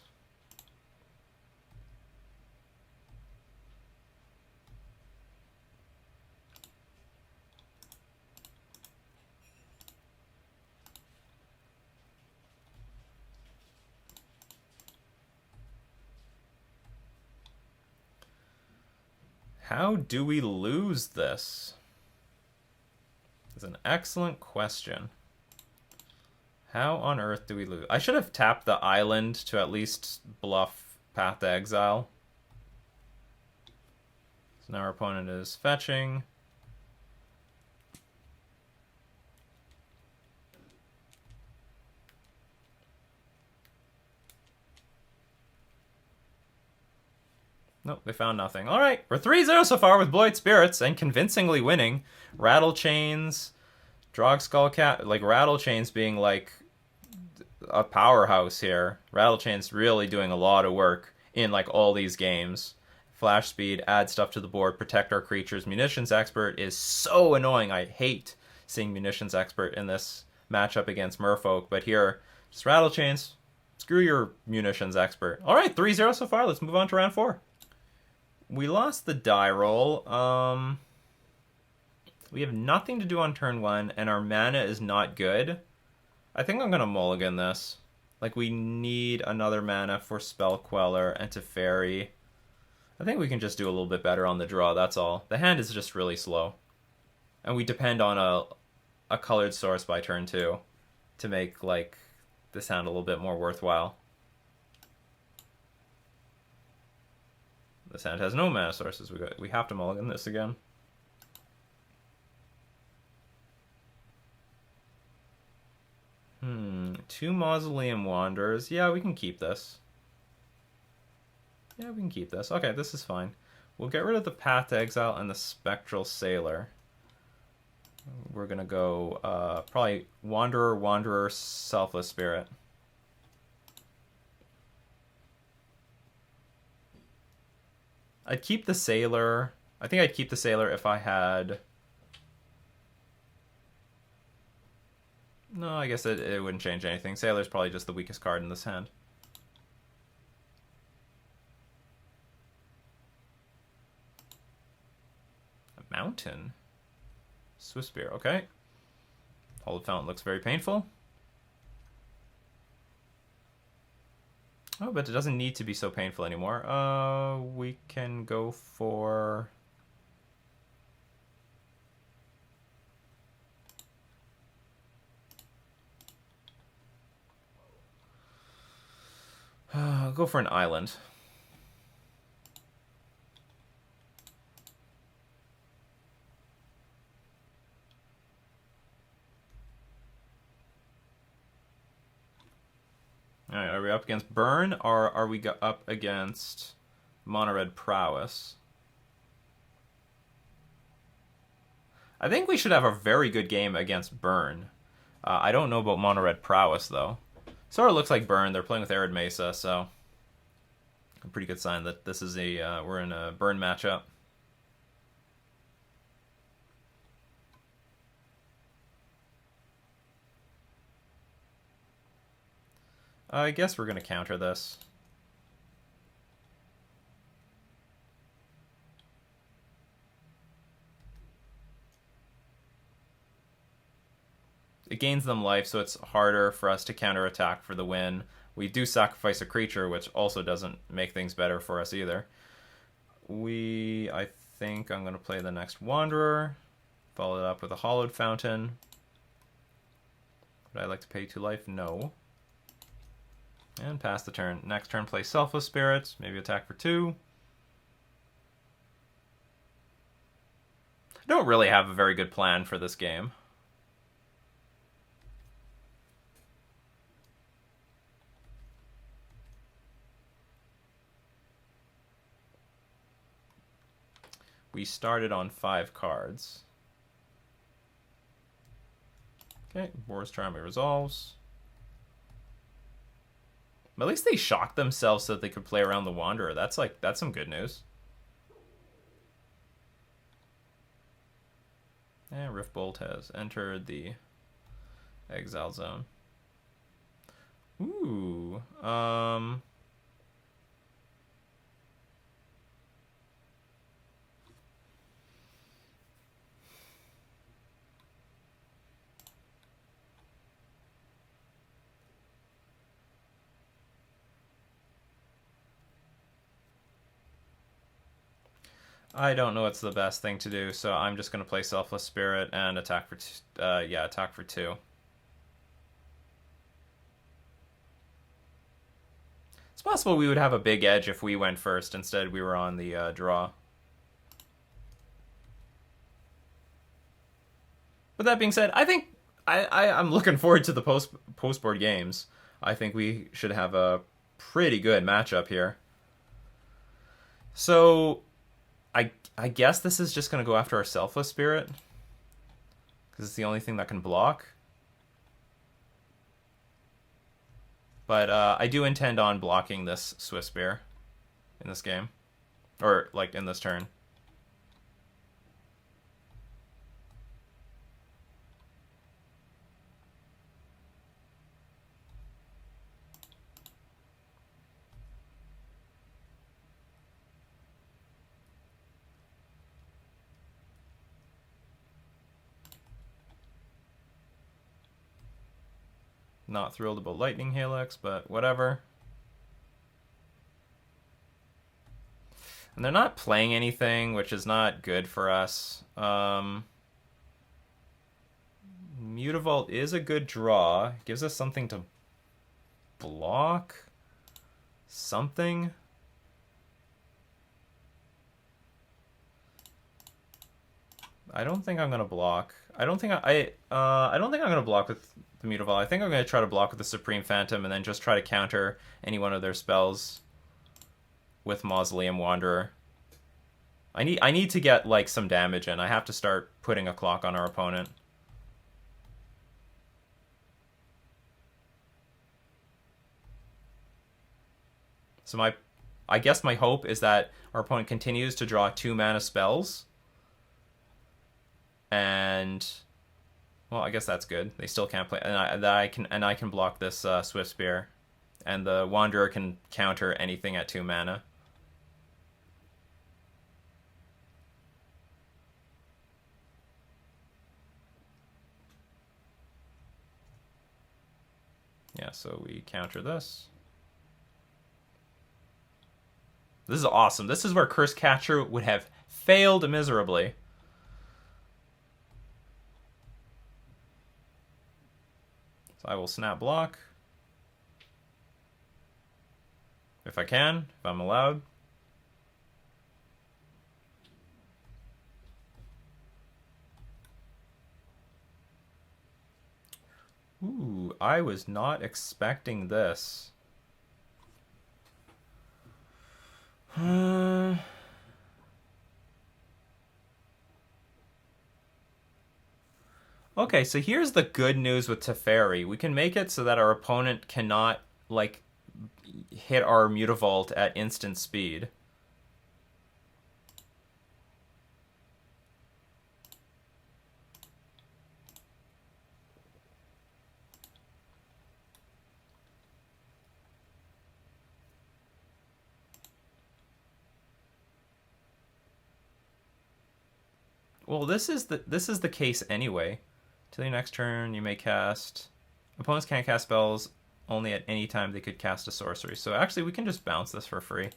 How do we lose this? It's an excellent question. How on earth do we lose? I should have tapped the island to at least bluff Path to Exile. So now our opponent is fetching. Nope, they found nothing. All right, we're 3-0 so far with Blue-White Spirits and convincingly winning. Rattlechains, Drogskull Cat, like Rattlechains being like a powerhouse here. Rattlechains really doing a lot of work in like all these games. Flash speed, add stuff to the board, protect our creatures. Munitions Expert is so annoying. I hate seeing Munitions Expert in this matchup against Merfolk, but here, just Rattlechains. Screw your Munitions Expert. All right, 3-0 so far. Let's move on to round 4. We lost the die roll. We have nothing to do on turn 1, and our mana is not good. I think I'm going to mulligan this. Like, we need another mana for Spell Queller and to Fairy. I think we can just do a little bit better on the draw, that's all. The hand is just really slow. And we depend on a colored source by turn 2 to make, like, this hand a little bit more worthwhile. This hand has no mana sources. We have to mulligan this again. Two Mausoleum Wanderers. Yeah, we can keep this. Yeah, we can keep this. Okay, this is fine. We'll get rid of the Path to Exile and the Spectral Sailor. We're going to go probably Wanderer, Selfless Spirit. I'd keep the Sailor. I think I'd keep the Sailor if I had... No, I guess it wouldn't change anything. Sailor's probably just the weakest card in this hand. A Mountain? Swift Spear, okay. Hollowed Fountain looks very painful. Oh, but it doesn't need to be so painful anymore. We can go for... go for an island. Alright, are we up against Burn, or are we up against Mono-Red Prowess? I think we should have a very good game against Burn. I don't know about Mono-Red Prowess, though. Sort of looks like Burn. They're playing with Arid Mesa, so... a pretty good sign that this is a... we're in a Burn matchup. I guess we're going to counter this. It gains them life, so it's harder for us to counterattack for the win. We do sacrifice a creature, which also doesn't make things better for us either. I think I'm going to play the next Wanderer. Follow it up with a Hollowed Fountain. Would I like to pay 2 life? No. And pass the turn. Next turn, play Selfless Spirits. Maybe attack for 2. I don't really have a very good plan for this game. we started on 5 cards. Okay, Boar's Charm resolves. At least they shocked themselves so that they could play around the Wanderer. That's some good news. And Riftbolt has entered the Exile zone. Ooh, I don't know what's the best thing to do, so I'm just going to play Selfless Spirit and attack for attack for 2. It's possible we would have a big edge if we went first. Instead, we were on the draw. But that being said, I think I'm looking forward to the post-board games. I think we should have a pretty good matchup here. So I guess this is just going to go after our Selfless Spirit, because it's the only thing that can block. But I do intend on blocking this Swift Spear in this game. Or, like, in this turn. Not thrilled about Lightning Helix, but whatever. And they're not playing anything, which is not good for us. Mutavault is a good draw. Gives us something to block. Something. I don't think I'm gonna block. I don't think I don't think I'm gonna block with the Mutavault. I think I'm gonna try to block with the Supreme Phantom and then just try to counter any one of their spells with Mausoleum Wanderer. I need to get like some damage in. I have to start putting a clock on our opponent. So I guess my hope is that our opponent continues to draw 2 mana spells. And well, I guess that's good. They still can't play, and I can block this Swift Spear, and the Wanderer can counter anything at 2 mana. Yeah, so we counter this. This is awesome. This is where Curse Catcher would have failed miserably. So I will snap block. If I can, if I'm allowed. Ooh, I was not expecting this. Okay, so here's the good news with Teferi. We can make it so that our opponent cannot, like, hit our Mutavault at instant speed. Well, this is the case anyway. Till your next turn, you may cast... Opponents can't cast spells only at any time they could cast a sorcery. So actually, we can just bounce this for free.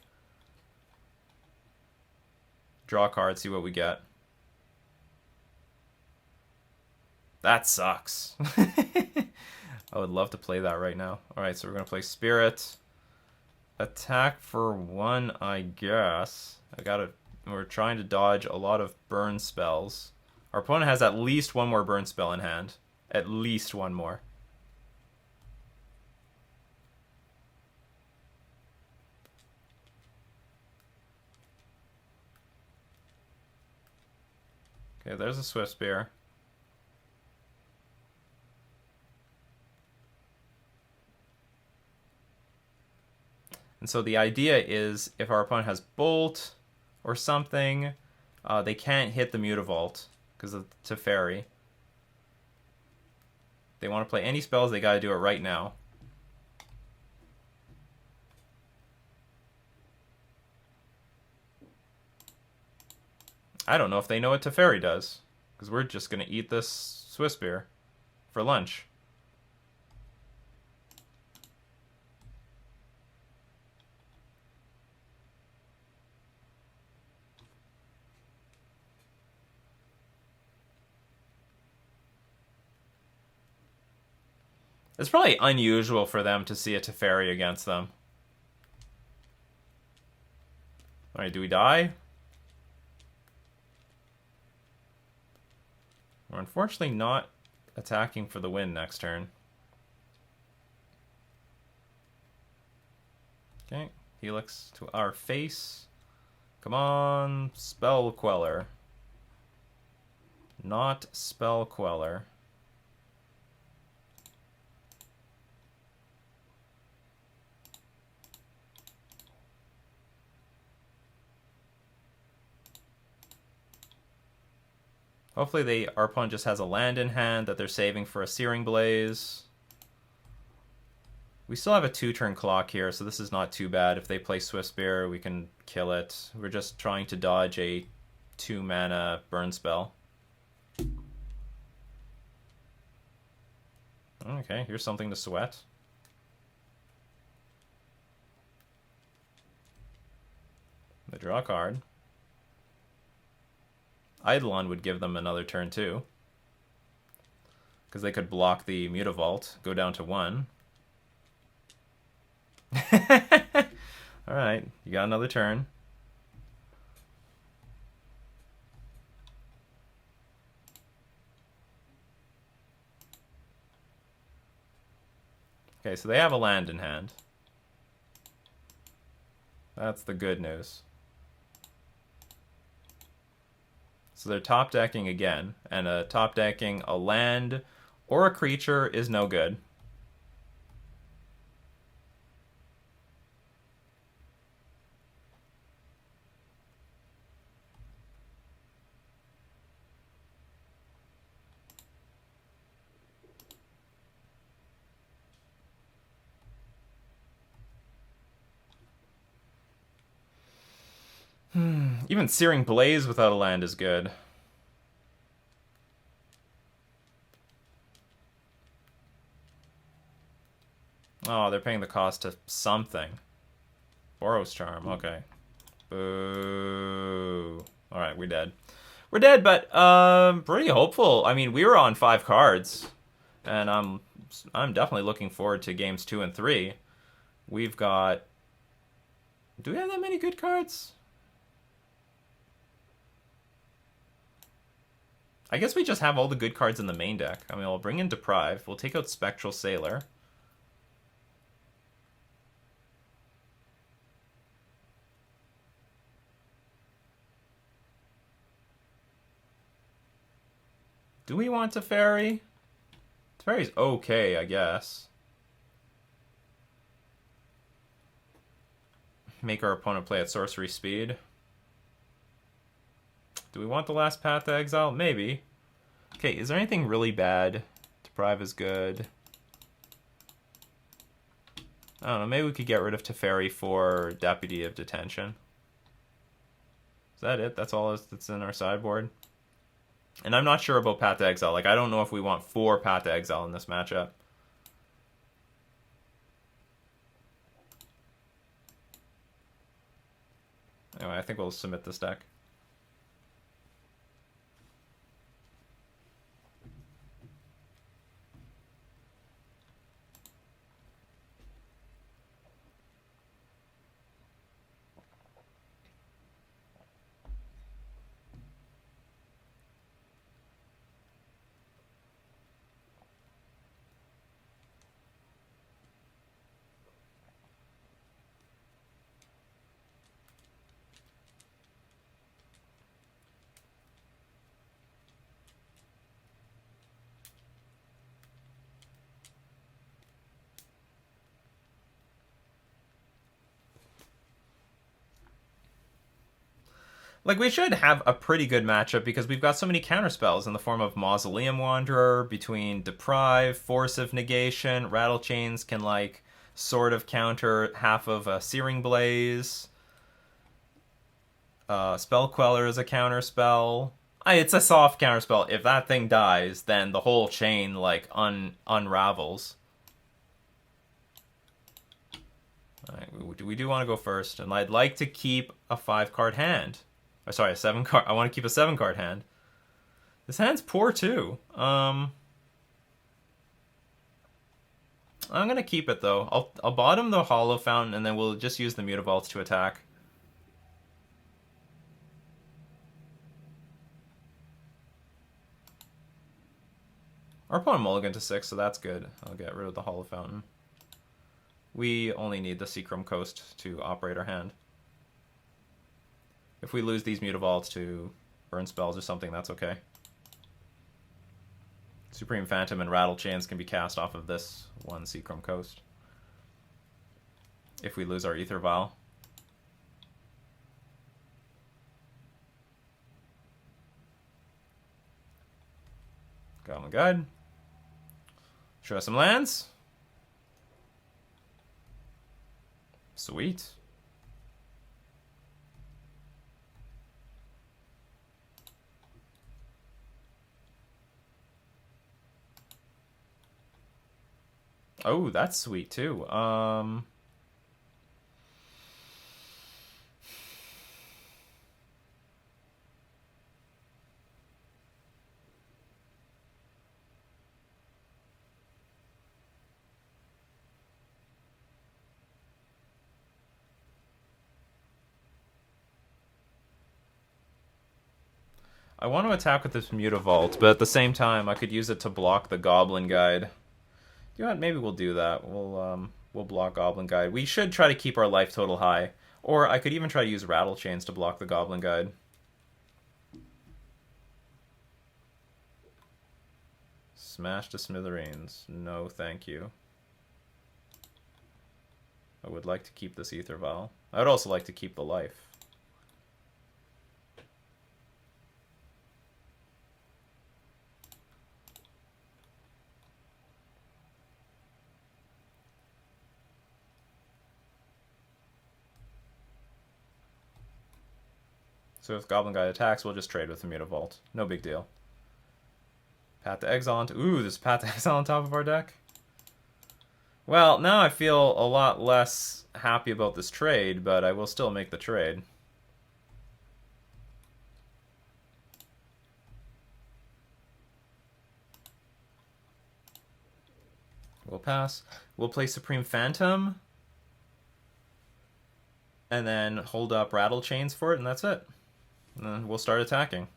Draw a card, see what we get. That sucks. I would love to play that right now. Alright, so we're going to play Spirit. Attack for 1, I guess. We're trying to dodge a lot of burn spells. Our opponent has at least 1 more burn spell in hand. At least 1 more. Okay, there's a Swift Spear. And so the idea is if our opponent has Bolt or something, they can't hit the Mutavault because of Teferi. They want to play any spells, they gotta do it right now. I don't know if they know what Teferi does, because we're just gonna eat this Swiss beer for lunch. It's probably unusual for them to see a Teferi against them. Alright, do we die? We're unfortunately not attacking for the win next turn. Okay, Helix to our face. Come on, Spell Queller. Not Spell Queller. Hopefully our opponent just has a land in hand that they're saving for a Searing Blaze. We still have a 2-turn clock here, so this is not too bad. If they play Swift Spear, we can kill it. We're just trying to dodge a 2-mana burn spell. Okay, here's something to sweat. They draw a card. Eidolon would give them another turn too, because they could block the Mutavault, go down to 1. Alright, you got another turn. Okay, so they have a land in hand. That's the good news. So they're top decking again, and top decking a land or a creature is no good. Even Searing Blaze without a land is good. Oh, they're paying the cost to something. Boros Charm, okay. Boo. Alright, we're dead. We're dead, but pretty hopeful. I mean, we were on 5 cards, and I'm definitely looking forward to games 2 and 3. We've got... Do we have that many good cards? I guess we just have all the good cards in the main deck. I mean, we'll bring in Deprive. We'll take out Spectral Sailor. Do we want Teferi? Teferi's okay, I guess. Make our opponent play at sorcery speed. Do we want the last path to exile? Maybe. Okay, is there anything really bad? Deprive is good. I don't know, maybe we could get rid of Teferi for Deputy of Detention. Is that it? That's all that's in our sideboard? And I'm not sure about Path to Exile. Like, I don't know if we want 4 Path to Exile in this matchup. Anyway, I think we'll submit this deck. Like, we should have a pretty good matchup because we've got so many counterspells in the form of Mausoleum Wanderer, between Deprive, Force of Negation, Rattlechains can, like, sort of counter half of Searing Blaze. Spell Queller is a counterspell. It's a soft counterspell. If that thing dies, then the whole chain, like, unravels. Alright, we do want to go first, and I'd like to keep a 5-card hand. Or, sorry, a 7-card. I want to keep a 7-card hand. This hand's poor too. I'm gonna keep it though. I'll bottom the Hollow Fountain, and then we'll just use the Mutavaults to attack. Our opponent mulligan to 6, so that's good. I'll get rid of the Hollow Fountain. We only need the Seachrome Coast to operate our hand. If we lose these Mutavaults to burn spells or something, that's okay. Supreme Phantom and Rattlechains can be cast off of this one Seachrome Coast. If we lose our Ether Vial. Goblin Guide. Show us some lands. Sweet. Oh, that's sweet too. I want to attack with this Mutavault, but at the same time, I could use it to block the Goblin Guide. You know what? Maybe we'll do that. We'll block Goblin Guide. We should try to keep our life total high, or I could even try to use Rattlechains to block the Goblin Guide. Smash to smithereens. No, thank you. I would like to keep this Ether Vial. I would also like to keep the life. So if Goblin Guide attacks, we'll just trade with the Mutavault. No big deal. Path to Exile. Ooh, there's Path to Exile on top of our deck. Well, now I feel a lot less happy about this trade, but I will still make the trade. We'll pass. We'll play Supreme Phantom. And then hold up Rattlechains for it, and that's it. And then we'll start attacking.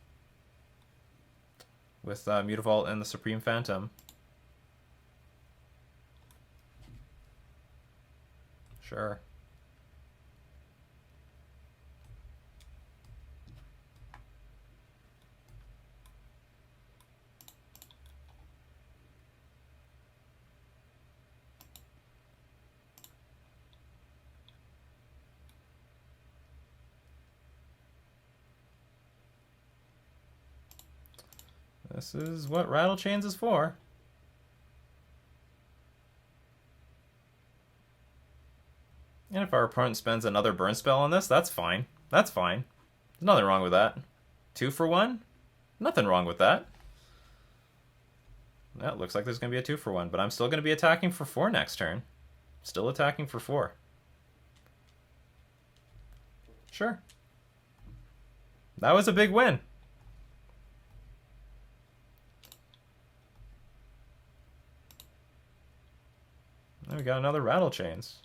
With Mutavault and the Supreme Phantom. Sure. This is what Rattlechains is for. And if our opponent spends another burn spell on this, that's fine. That's fine. There's nothing wrong with that. 2 for 1? Nothing wrong with that. That looks like there's going to be a 2 for 1, but I'm still going to be attacking for 4 next turn. Still attacking for 4. Sure. That was a big win. And we got another Rattlechains.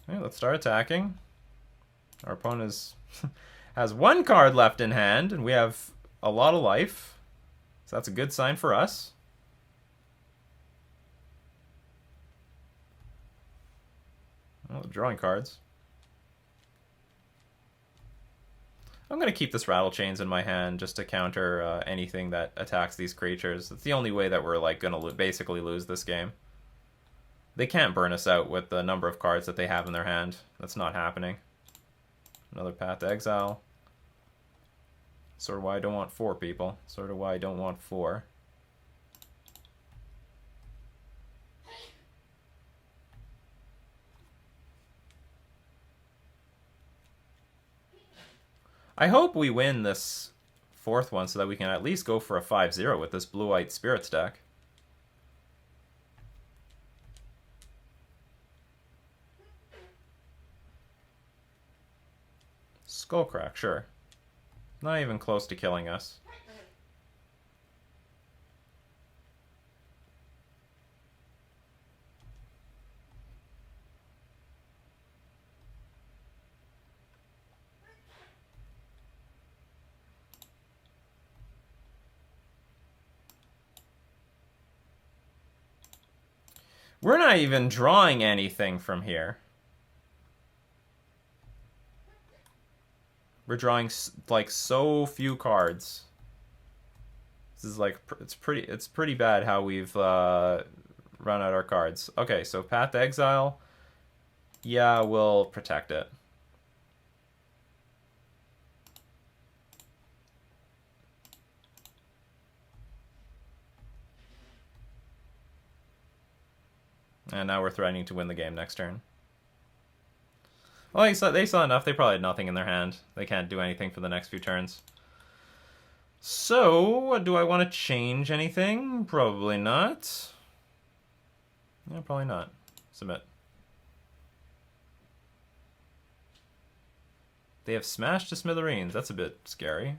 Okay, let's start attacking. Our opponent has 1 card left in hand, and we have a lot of life. So that's a good sign for us. Well, drawing cards. I'm going to keep this Rattlechains in my hand just to counter anything that attacks these creatures. It's the only way that we're like going to basically lose this game. They can't burn us out with the number of cards that they have in their hand. That's not happening. Another Path to Exile. Sort of why I don't want 4 people. Sort of why I don't want 4. I hope we win this 4th one so that we can at least go for a 5-0 with this Blue-White Spirits deck. Skullcrack, sure. Not even close to killing us. We're not even drawing anything from here. We're drawing like so few cards. This is like it's pretty bad how we've run out our cards. Okay, so Path to Exile. Yeah, we'll protect it. And now we're threatening to win the game next turn. Well, they saw enough. They probably had nothing in their hand. They can't do anything for the next few turns. So, do I want to change anything? Probably not. Yeah, probably not. Submit. They have smashed to smithereens. That's a bit scary.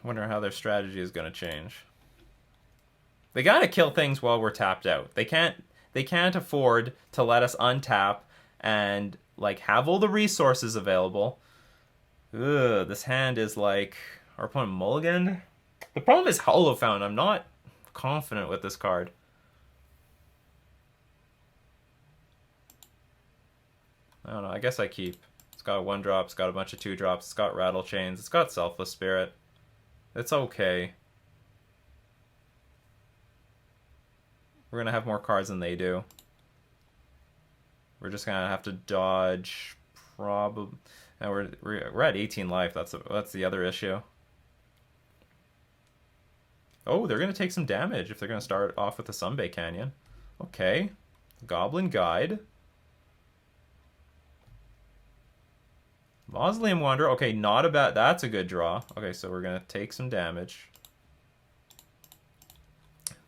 Wonder how their strategy is going to change. They got to kill things while we're tapped out. They can't afford to let us untap and like have all the resources available. Ugh, this hand is like our opponent mulligan. The problem is Hollow Fountain. I'm not confident with this card. I don't know. I guess I keep. It's got a 1-drop. It's got a bunch of 2-drops. It's got Rattlechains. It's got Selfless Spirit. It's okay. We're gonna have more cards than they do. We're just gonna have to dodge, probably. And we're at 18 life. That's the other issue. Oh, they're gonna take some damage if they're gonna start off with the Sunbay Canyon. Okay, Goblin Guide. Mausoleum Wanderer. Okay, not a bad. That's a good draw. Okay, so we're gonna take some damage.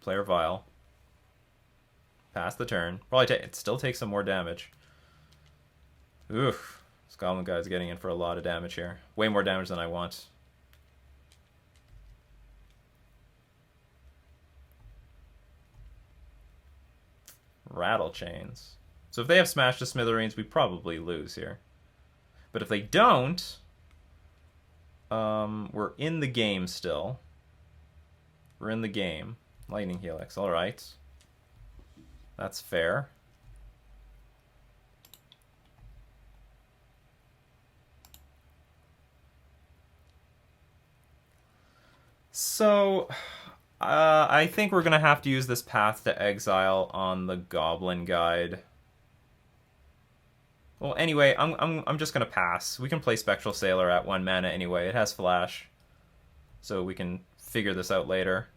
Player Vile. Pass the turn. Probably it still takes some more damage. Oof. This Goblin Guy's getting in for a lot of damage here. Way more damage than I want. Rattlechains. So if they have Smash to Smithereens, we probably lose here. But if they don't, we're in the game still. We're in the game. Lightning Helix, alright. That's fair. So, I think we're going to have to use this Path to Exile on the Goblin Guide. Well, anyway, I'm just gonna pass. We can play Spectral Sailor at 1 mana anyway. It has flash, so we can figure this out later.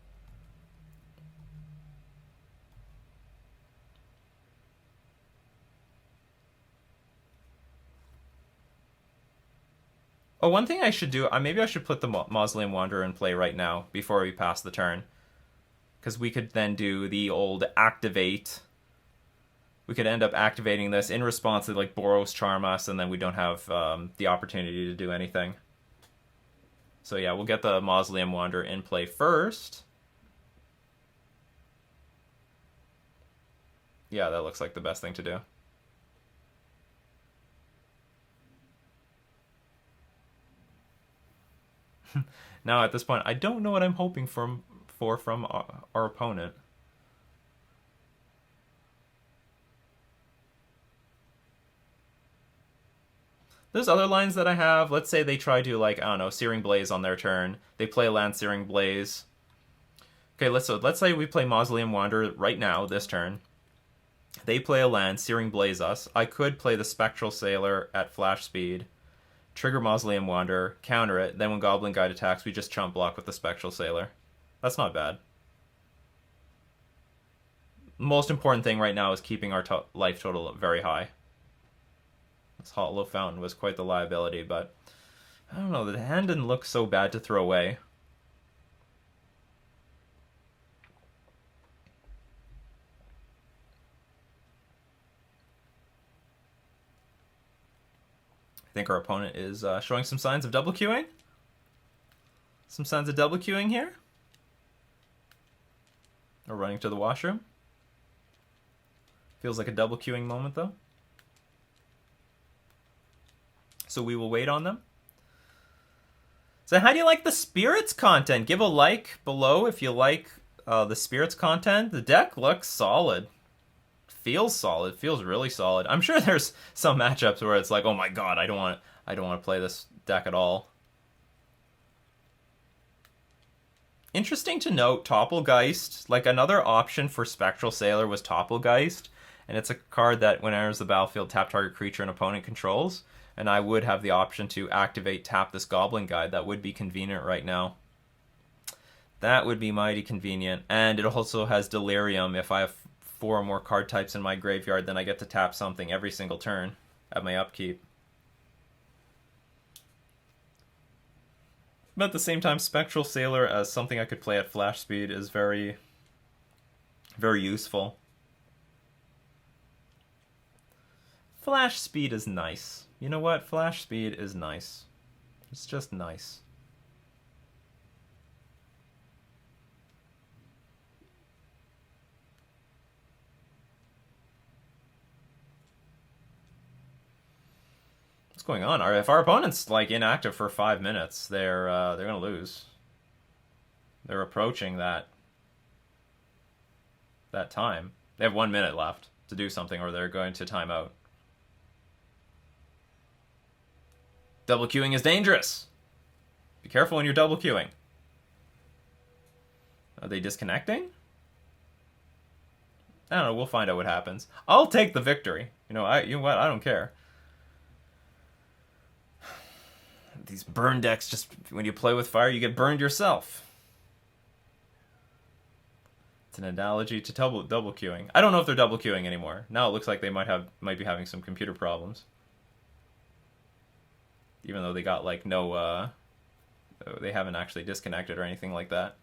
Oh, one thing I should do, maybe I should put the Mausoleum Wanderer in play right now before we pass the turn, because we could then do the old activate. We could end up activating this in response to like Boros charm us, and then we don't have the opportunity to do anything. So yeah, we'll get the Mausoleum Wanderer in play first. Yeah, that looks like the best thing to do. Now at this point, I don't know what I'm hoping from our opponent. There's other lines that I have. Let's say they try to, like, I don't know, Searing Blaze on their turn. They play a land Searing Blaze. Okay, let's say we play Mausoleum Wanderer right now, this turn. They play a land, Searing Blaze us. I could play the Spectral Sailor at flash speed, trigger Mausoleum Wanderer, counter it, then when Goblin Guide attacks, we just chump block with the Spectral Sailor. That's not bad. Most important thing right now is keeping our life total very high. This Hollow Fountain was quite the liability, but I don't know, the hand didn't look so bad to throw away. I think our opponent is showing some signs of double queuing. Some signs of double queuing here. Or running to the washroom. Feels like a double queuing moment, though. So we will wait on them. So how do you like the Spirits content? Give a like below if you like the Spirits content. The deck looks solid. Feels solid. Feels really solid. I'm sure there's some matchups where it's like, oh my god, I don't want to play this deck at all. Interesting to note, Topplegeist, like another option for Spectral Sailor was Topplegeist, and it's a card that when it enters the battlefield, tap target creature an opponent controls, and I would have the option to activate tap this Goblin Guide. That would be convenient right now. That would be mighty convenient, and it also has Delirium. If I have 4 or more card types in my graveyard, then I get to tap something every single turn at my upkeep. But at the same time, Spectral Sailor as something I could play at flash speed is very, very useful. Flash speed is nice. You know what? Flash speed is nice. It's just nice. What's going on? If our opponent's like inactive for 5 minutes, they're gonna lose. They're approaching that time. They have 1 minute left to do something, or they're going to time out. Double queuing is dangerous. Be careful when you're double queuing. Are they disconnecting? I don't know. We'll find out what happens. I'll take the victory. You know what? I don't care. These burn decks, just when you play with fire, you get burned yourself. It's an analogy to double queuing. I don't know if they're double queuing anymore. Now it looks like they might be having some computer problems. Even though they got like no, they haven't actually disconnected or anything like that.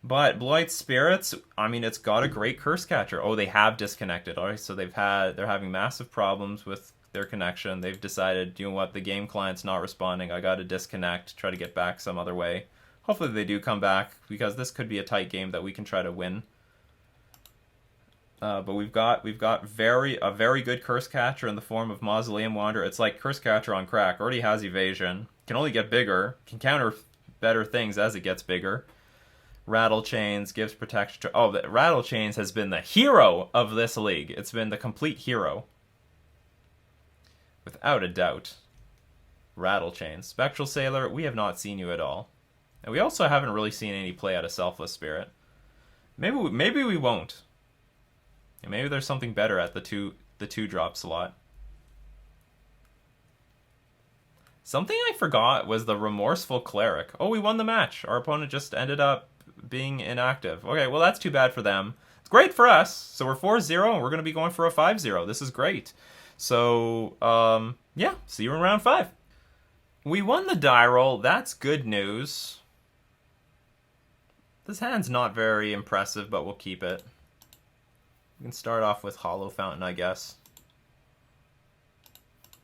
But Blue-White Spirits, I mean, it's got a great curse catcher. Oh, they have disconnected. All right, so they're having massive problems with their connection. They've decided, you know what, the game client's not responding. I got to disconnect, try to get back some other way. Hopefully they do come back, because this could be a tight game that we can try to win. But we've got a very good curse catcher in the form of Mausoleum Wanderer. It's like curse catcher on crack. Already has evasion. Can only get bigger. Can counter better things as it gets bigger. Rattlechains gives protection to... Oh, the Rattlechains has been the hero of this league. It's been the complete hero. Without a doubt. Rattlechains. Spectral Sailor, we have not seen you at all. And we also haven't really seen any play out of Selfless Spirit. Maybe we won't. And maybe there's something better at the two drop slot. Something I forgot was the Remorseful Cleric. Oh, we won the match. Our opponent just ended up being inactive. Okay, well, that's too bad for them. It's great for us. So we're 4-0, and we're going to be going for a 5-0. This is great. So, yeah, see you in round 5. We won the die roll. That's good news. This hand's not very impressive, but we'll keep it. We can start off with Hollow Fountain, I guess.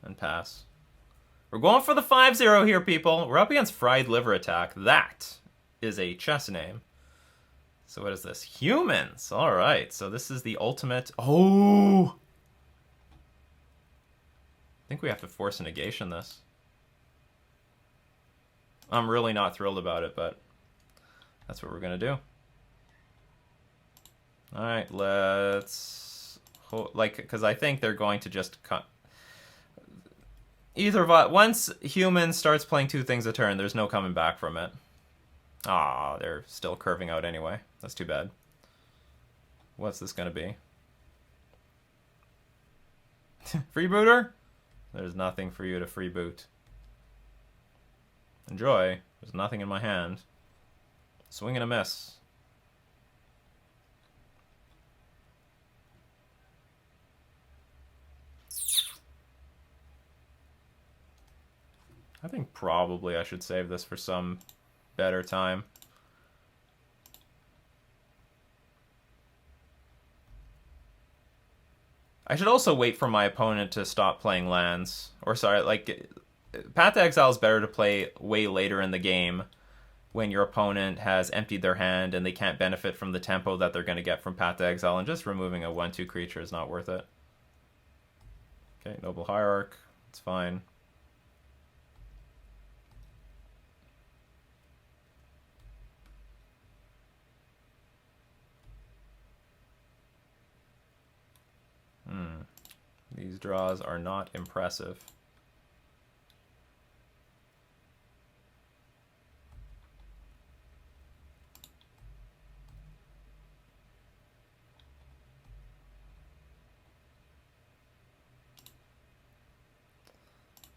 And pass. We're going for the 5-0 here, people. We're up against Fried Liver Attack. That is a chess name. So what is this? Humans. All right. So this is the ultimate... Oh! I think we have to force a negation this. I'm really not thrilled about it, but that's what we're going to do. All right. Let's like, because I think they're going to just either once human starts playing 2 things a turn, there's no coming back from it. Ah, they're still curving out anyway. That's too bad. What's this gonna be? Freebooter? There's nothing for you to freeboot. Enjoy. There's nothing in my hand. Swing and a miss. I think probably I should save this for some better time. I should also wait for my opponent to stop playing lands. Or sorry, like, Path to Exile is better to play way later in the game when your opponent has emptied their hand and they can't benefit from the tempo that they're going to get from Path to Exile, and just removing a 1/2 creature is not worth it. Okay, Noble Hierarch. It's fine. These draws are not impressive.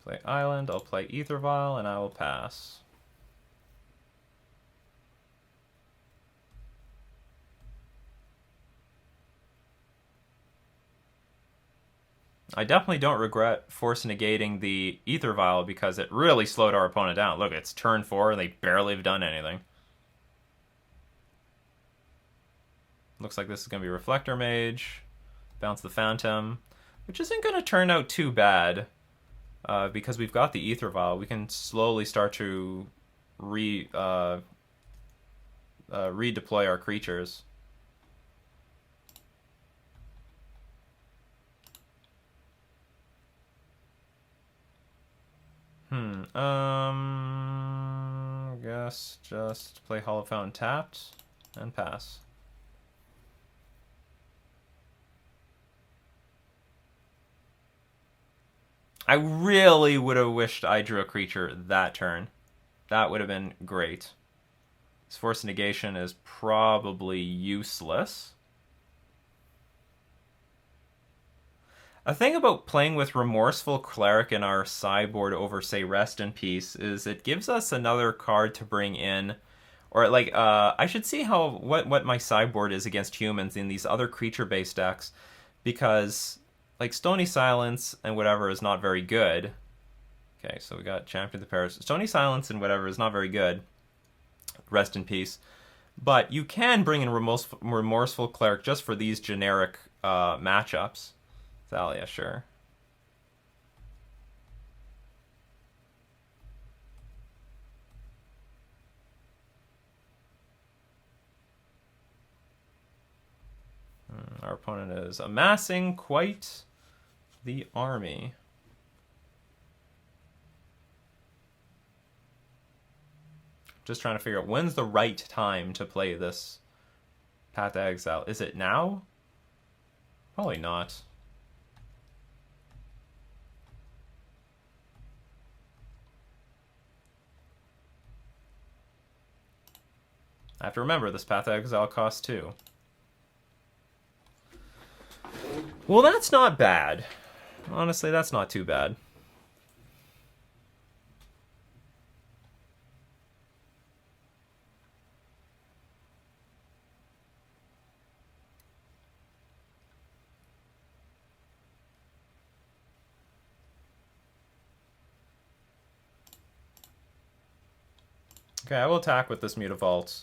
Play Island, I'll play Ether Vial, and I will pass. I definitely don't regret force negating the Ether Vial because it really slowed our opponent down. Look, it's turn 4 and they barely have done anything. Looks like this is going to be Reflector Mage. Bounce the Phantom, which isn't going to turn out too bad because we've got the Ether Vial. We can slowly start to redeploy our creatures. Guess just play Hollow Fountain tapped and pass. I really would have wished I drew a creature that turn. That would have been great. This Force Negation is probably useless. A thing about playing with Remorseful Cleric in our sideboard over, say, Rest in Peace is it gives us another card to bring in. Or, like, I should see what my sideboard is against humans in these other creature-based decks. Because, like, Stony Silence and whatever is not very good. Okay, so we got Champion of the Paris. Stony Silence and whatever is not very good. Rest in Peace. But you can bring in Remorseful Cleric just for these generic matchups. Thalia, sure. Our opponent is amassing quite the army. Just trying to figure out when's the right time to play this Path to Exile. Is it now? Probably not. I have to remember this Path to Exile costs 2. Well, that's not bad. Honestly, that's not too bad. Okay, I will attack with this Mutavault.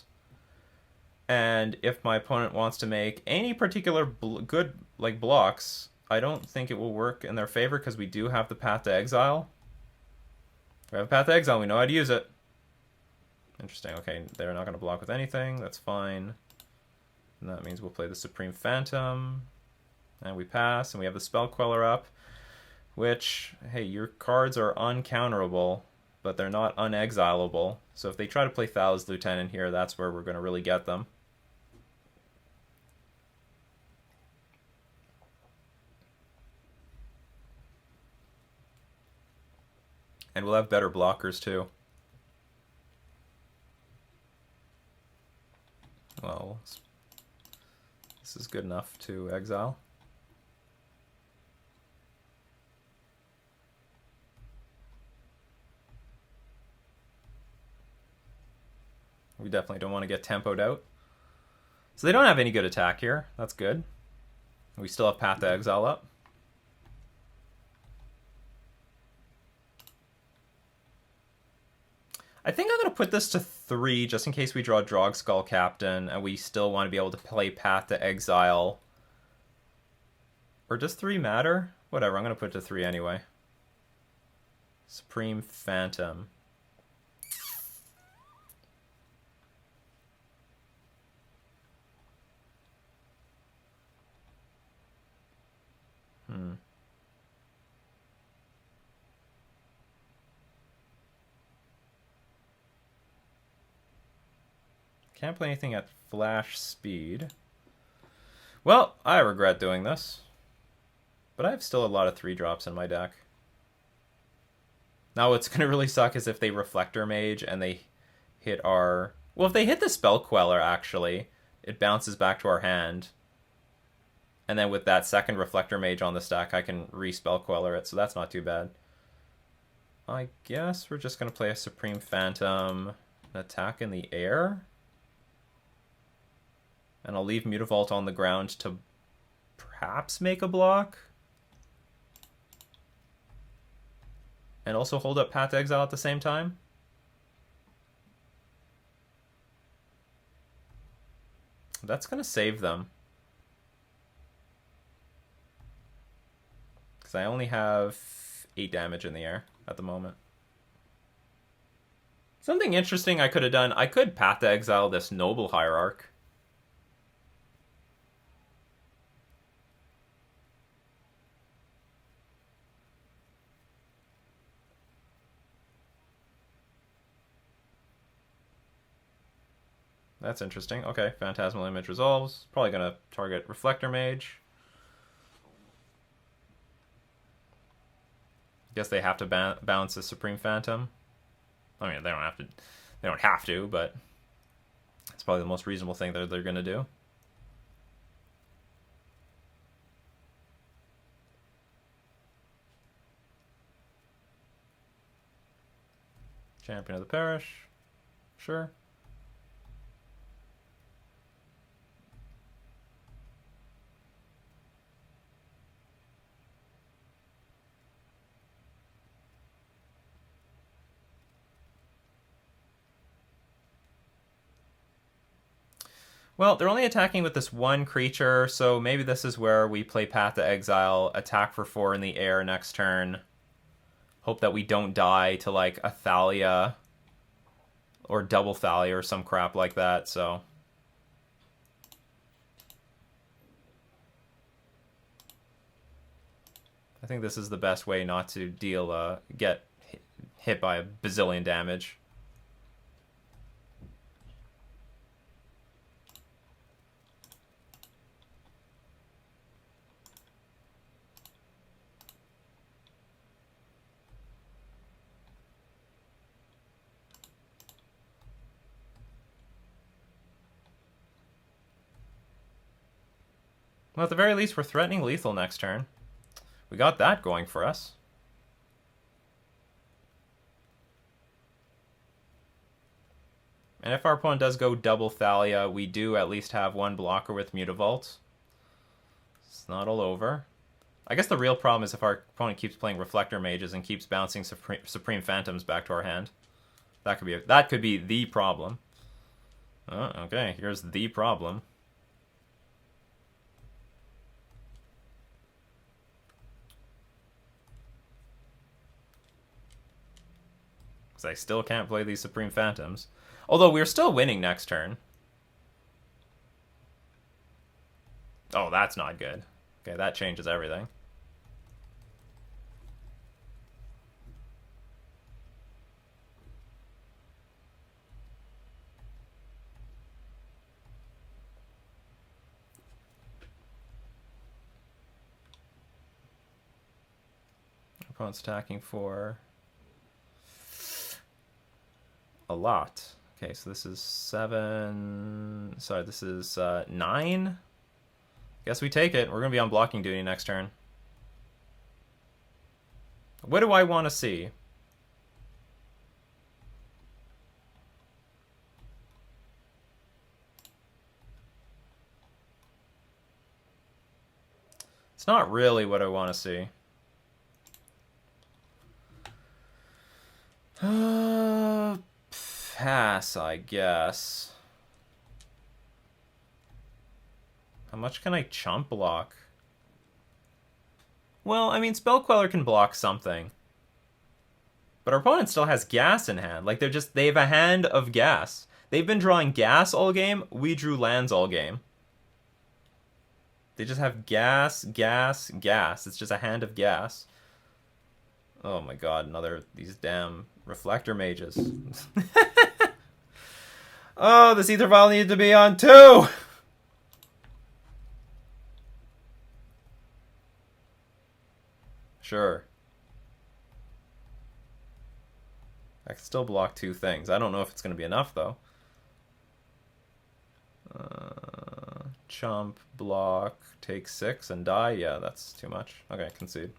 And if my opponent wants to make any particular good blocks, I don't think it will work in their favor because we do have the Path to Exile. We have a Path to Exile, we know how to use it. Interesting, okay, they're not going to block with anything, that's fine. And that means we'll play the Supreme Phantom. And we pass, and we have the Spell Queller up. Which, hey, your cards are uncounterable, but they're not unexilable. So if they try to play Thal's Lieutenant here, that's where we're going to really get them. And we'll have better blockers too. Well, this is good enough to exile. We definitely don't want to get tempoed out. So they don't have any good attack here. That's good. We still have Path to Exile up. I think I'm going to put this to 3 just in case we draw Drogskull Captain and we still want to be able to play Path to Exile. Or does 3 matter? Whatever, I'm going to put it to 3 anyway. Supreme Phantom. Can't play anything at flash speed. Well, I regret doing this. But I have still a lot of 3-drops in my deck. Now what's going to really suck is if they Reflector Mage and they hit our... Well, if they hit the Spell Queller, actually, it bounces back to our hand. And then with that second Reflector Mage on the stack, I can re-Spell Queller it, so that's not too bad. I guess we're just going to play a Supreme Phantom, attack in the air. And I'll leave Mutavault on the ground to perhaps make a block. And also hold up Path to Exile at the same time. That's going to save them. Because I only have 8 damage in the air at the moment. Something interesting I could have done, I could Path to Exile this Noble Hierarch. That's interesting. Okay, Phantasmal Image resolves. Probably going to target Reflector Mage. Guess they have to bounce a Supreme Phantom. I mean, they don't have to. They don't have to, but it's probably the most reasonable thing that they're going to do. Champion of the Parish. Sure. Well, they're only attacking with this one creature, so maybe this is where we play Path to Exile, attack for 4 in the air next turn. Hope that we don't die to, like, a Thalia or double Thalia or some crap like that, so... I think this is the best way not to get hit by a bazillion damage. Well, at the very least, we're threatening lethal next turn. We got that going for us. And if our opponent does go double Thalia, we do at least have one blocker with Mutavault. It's not all over. I guess the real problem is if our opponent keeps playing Reflector Mages and keeps bouncing Supreme Phantoms back to our hand. That could be the problem. Oh, okay, here's the problem. I still can't play these Supreme Phantoms. Although we're still winning next turn. Oh, that's not good. Okay, that changes everything. Opponent's attacking for a lot. Okay, so this is 7. Sorry, this is 9. Guess we take it. We're going to be on blocking duty next turn. What do I want to see? It's not really what I want to see. Pass, I guess. How much can I chump block? Well, I mean, Spell Queller can block something. But our opponent still has gas in hand. Like, they have a hand of gas. They've been drawing gas all game. We drew lands all game. They just have gas, gas, gas. It's just a hand of gas. Oh my god, these damn Reflector Mages. Oh, this Ether Vial needed to be on 2! Sure. I can still block 2 things. I don't know if it's going to be enough, though. Chump, block, take 6, and die? Yeah, that's too much. Okay, concede.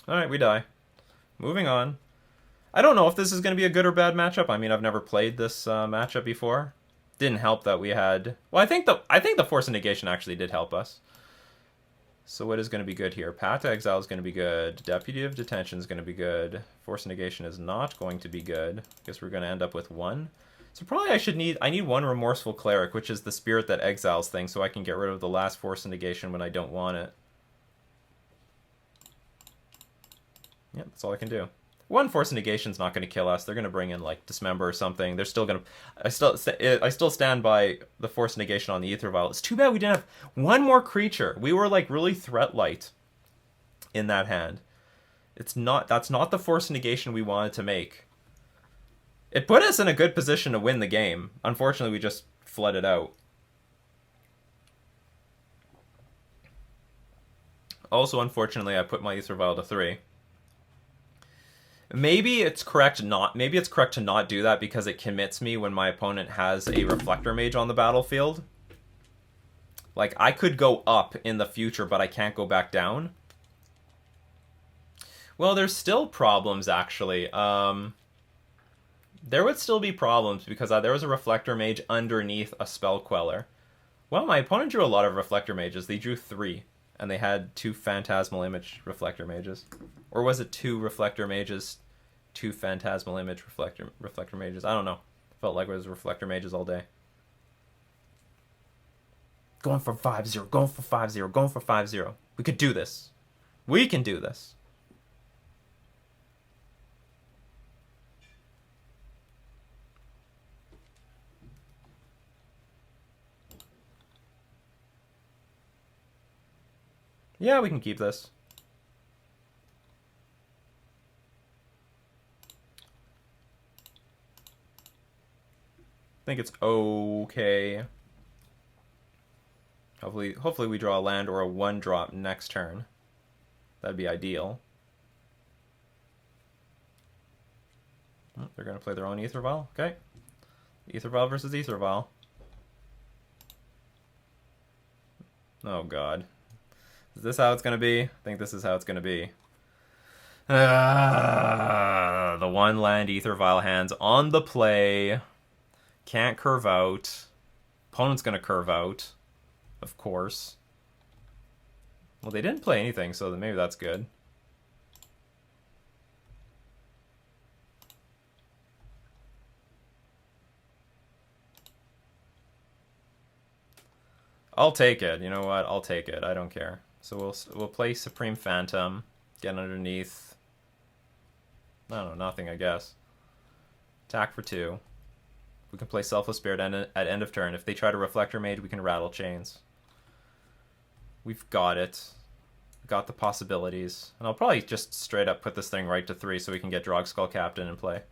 Alright, we die. Moving on. I don't know if this is going to be a good or bad matchup. I mean, I've never played this matchup before. Didn't help that we had... Well, I think the Force of Negation actually did help us. So what is going to be good here? Path to Exile is going to be good. Deputy of Detention is going to be good. Force of Negation is not going to be good. Guess we're going to end up with 1. So probably I need 1 Remorseful Cleric, which is the spirit that exiles things, so I can get rid of the last Force of Negation when I don't want it. Yep, that's all I can do. 1 Force of Negation is not going to kill us. They're going to bring in, like, Dismember or something. They're still going to... I still stand by the Force of Negation on the Ether Vial. It's too bad we didn't have 1 more creature. We were, like, really threat light in that hand. That's not the Force of Negation we wanted to make. It put us in a good position to win the game. Unfortunately, we just flooded out. Also, unfortunately, I put my Ether Vial to 3. Maybe it's correct to not do that because it commits me when my opponent has a Reflector Mage on the battlefield. Like, I could go up in the future, but I can't go back down. Well, there's still problems, actually. There would still be problems because there was a Reflector Mage underneath a Spell Queller. Well, my opponent drew a lot of Reflector Mages. They drew 3, and they had 2 Phantasmal Image Reflector Mages. Or was it 2 Reflector Mages, 2 Phantasmal Image Reflector Mages? I don't know. Felt like it was Reflector Mages all day. Going for 5-0, going for 5-0, going for 5-0. We could do this. We can do this. Yeah, we can keep this. I think it's okay. Hopefully we draw a land or a 1-drop next turn. That'd be ideal. Oh, they're going to play their own Ether Vial. Okay. Ether Vial versus Ether Vial. Oh, God. Is this how it's going to be? I think this is how it's going to be. The 1-land Ether Vial hands on the play. Can't curve out. Opponent's going to curve out. Of course. Well, they didn't play anything, so maybe that's good. I'll take it. You know what? I'll take it. I don't care. So we'll play Supreme Phantom. Get underneath. I don't know. Nothing, I guess. Attack for 2. We can play Selfless Spirit at end of turn. If they try to Reflector Mage, we can Rattlechains. We've got it. Got the possibilities. And I'll probably just straight up put this thing right to 3 so we can get Drogskull Captain in play.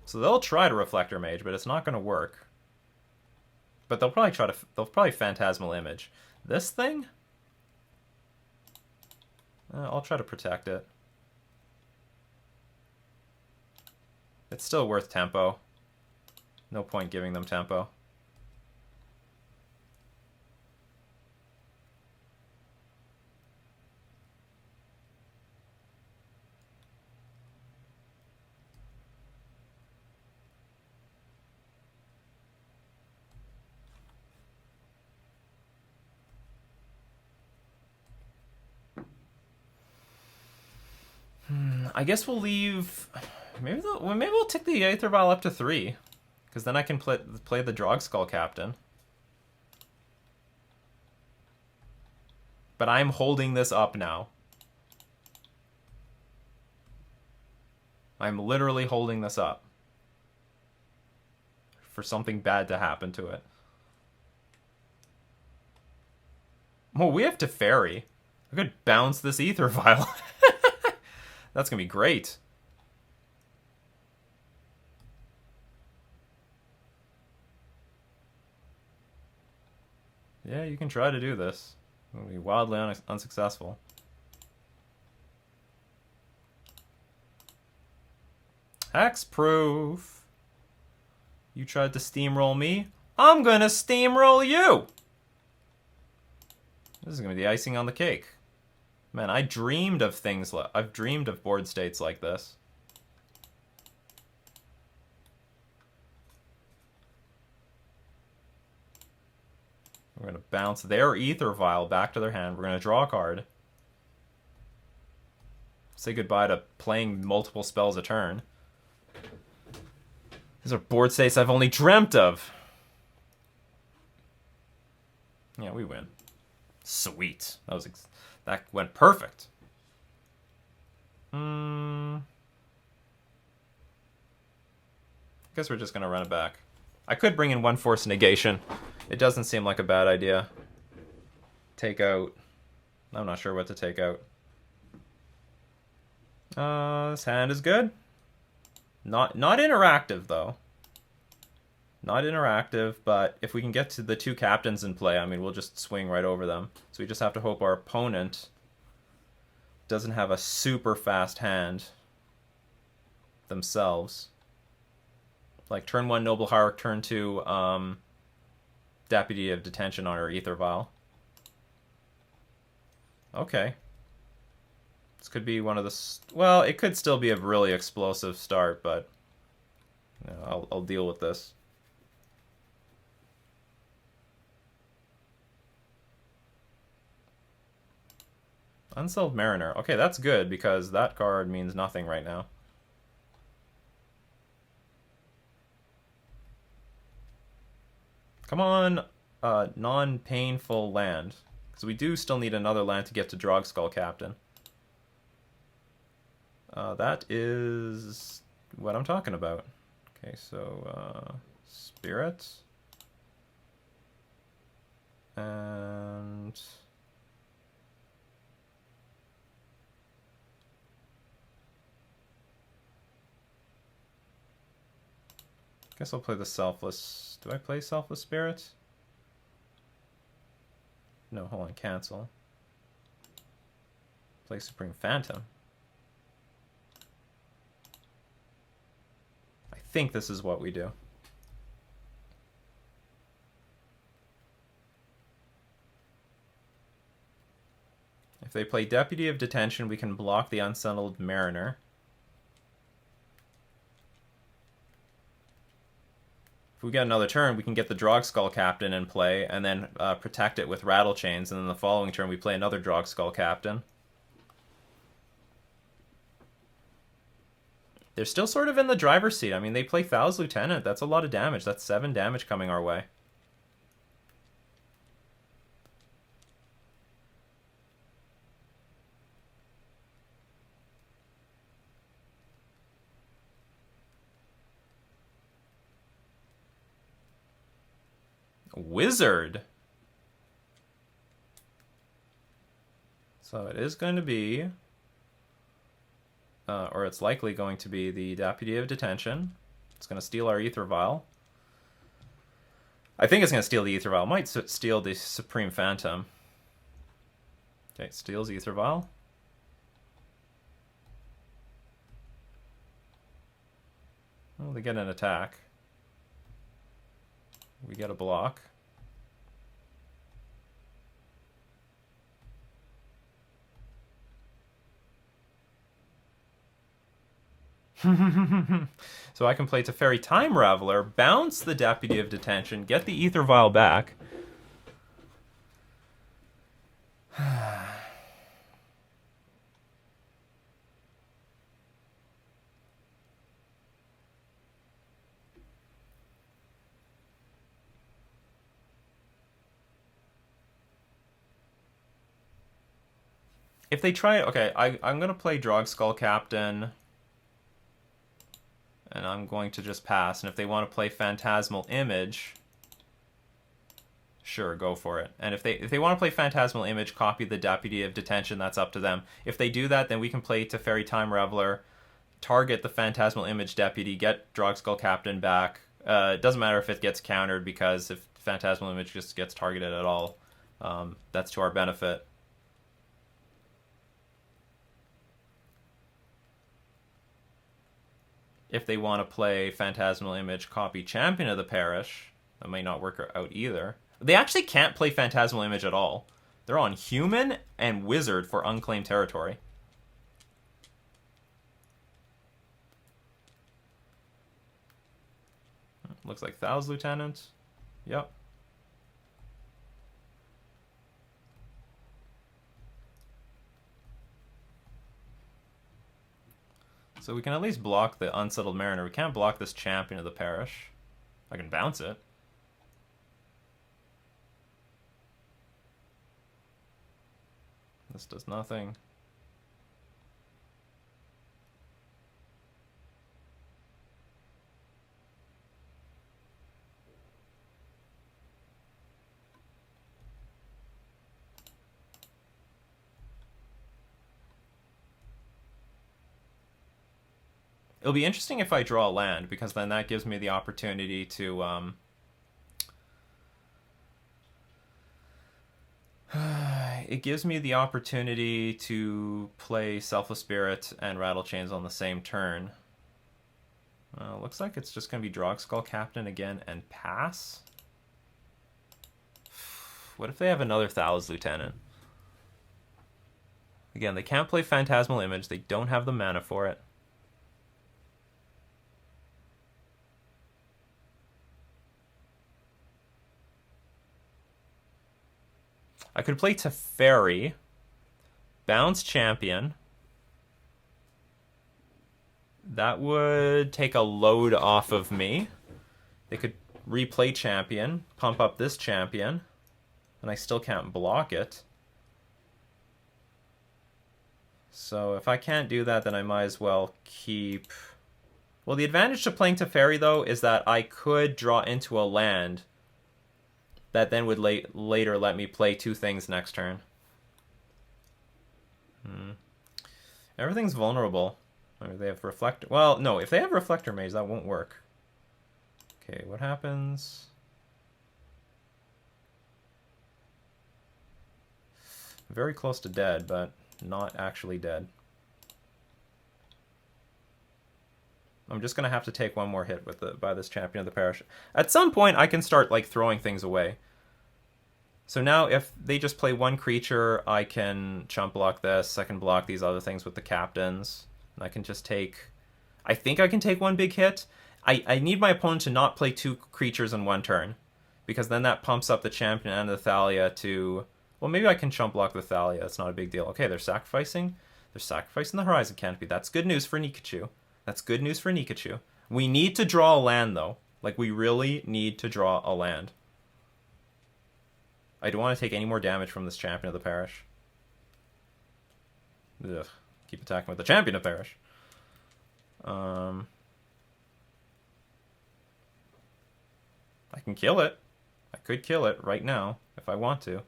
So they'll try to Reflector Mage, but it's not going to work. But they'll probably they'll probably Phantasmal Image. This thing? I'll try to protect it. It's still worth tempo. No point giving them tempo. I guess we'll leave. Maybe we'll take the Aether Vial up to 3, because then I can play the Drogskull Captain. But I'm holding this up now. I'm literally holding this up for something bad to happen to it. Oh, we have to Fairy. I could bounce this Aether Vial. That's gonna be great. Yeah, you can try to do this. It'll be wildly unsuccessful. Hexproof. You tried to steamroll me. I'm gonna steamroll you. This is gonna be the icing on the cake. Man, I dreamed of things like... I've dreamed of board states like this. We're going to bounce their Aether Vial back to their hand. We're going to draw a card. Say goodbye to playing multiple spells a turn. These are board states I've only dreamt of. Yeah, we win. Sweet. That went perfect. Guess we're just gonna run it back. I could bring in 1 Force Negation. It doesn't seem like a bad idea. Take out. I'm not sure what to take out. This hand is good. Not interactive though. Not interactive, but if we can get to the 2 captains in play, I mean, we'll just swing right over them. So we just have to hope our opponent doesn't have a super fast hand themselves. Like turn 1 Noble Hierarch, turn 2 Deputy of Detention on our Aether Vial. Okay. This could be one of the... Well, it could still be a really explosive start, but you know, I'll deal with this. Unsettled Mariner. Okay, that's good, because that card means nothing right now. Come on, non-painful land. Because we do still need another land to get to Drogskull Captain. That is what I'm talking about. Okay, so, Spirit. And... guess I'll play the Selfless... Do I play Selfless Spirit? No, hold on, cancel. Play Supreme Phantom. I think this is what we do. If they play Deputy of Detention, we can block the Unsettled Mariner. If we get another turn, we can get the Drogskull Captain in play, and then protect it with Rattlechains, and then the following turn we play another Drogskull Captain. They're still sort of in the driver's seat. I mean, they play Thou's Lieutenant. That's a lot of damage. That's 7 damage coming our way. Wizard. So it is going to be, or it's likely going to be the Deputy of Detention. It's going to steal our Ether Vial. I think it's going to steal the Ether Vial. Might steal the Supreme Phantom. Okay, steals Ether Vial. Well, they get an attack. We get a block. So I can play Teferi Time Raveler, bounce the Deputy of Detention, get the Ether Vial back. If they try... Okay, I'm going to play Drog Skull Captain. And I'm going to just pass. And if they want to play Phantasmal Image... Sure, go for it. And if they want to play Phantasmal Image, copy the Deputy of Detention, that's up to them. If they do that, then we can play Teferi Time Reveler, target the Phantasmal Image Deputy, get Drog Skull Captain back. It doesn't matter if it gets countered, because if Phantasmal Image just gets targeted at all, that's to our benefit. If they want to play Phantasmal Image, copy Champion of the Parish. That may not work out either. They actually can't play Phantasmal Image at all. They're on Human and Wizard for unclaimed territory. Looks like Thou's Lieutenant. Yep. So we can at least block the Unsettled Mariner. We can't block this Champion of the Parish. I can bounce it. This does nothing. It'll be interesting if I draw a land, because then that gives me the opportunity to it gives me the opportunity to play Selfless Spirit and Rattlechains on the same turn. Looks like it's just going to be Drog Skull Captain again and pass. What if they have another Thou's Lieutenant? Again, they can't play Phantasmal Image. They don't have the mana for it. I could play Teferi, bounce Champion. That would take a load off of me. They could replay Champion, pump up this Champion, and I still can't block it. So if I can't do that, then I might as well keep... Well, the advantage to playing Teferi, though, is that I could draw into a land that then would later let me play two things next turn. Everything's vulnerable. Maybe they have Reflector. Well, no, if they have Reflector Mage, that won't work. Okay, what happens? Very close to dead, but not actually dead. I'm just gonna have to take one more hit with by this Champion of the Parish. At some point, I can start like throwing things away. So now, if they just play one creature, I can chump block this. I can block these other things with the captains, and I can just take. I think I can take one big hit. I need my opponent to not play two creatures in one turn, because then that pumps up the Champion and the Thalia to. Well, maybe I can chump block the Thalia. That's not a big deal. Okay, they're sacrificing. They're sacrificing the Horizon Canopy. That's good news for Nikachu. That's good news for Nikachu. We need to draw a land, though. Like, we really need to draw a land. I don't want to take any more damage from this Champion of the Parish. Ugh. Keep attacking with the Champion of Parish. I can kill it. I could kill it right now, if I want to.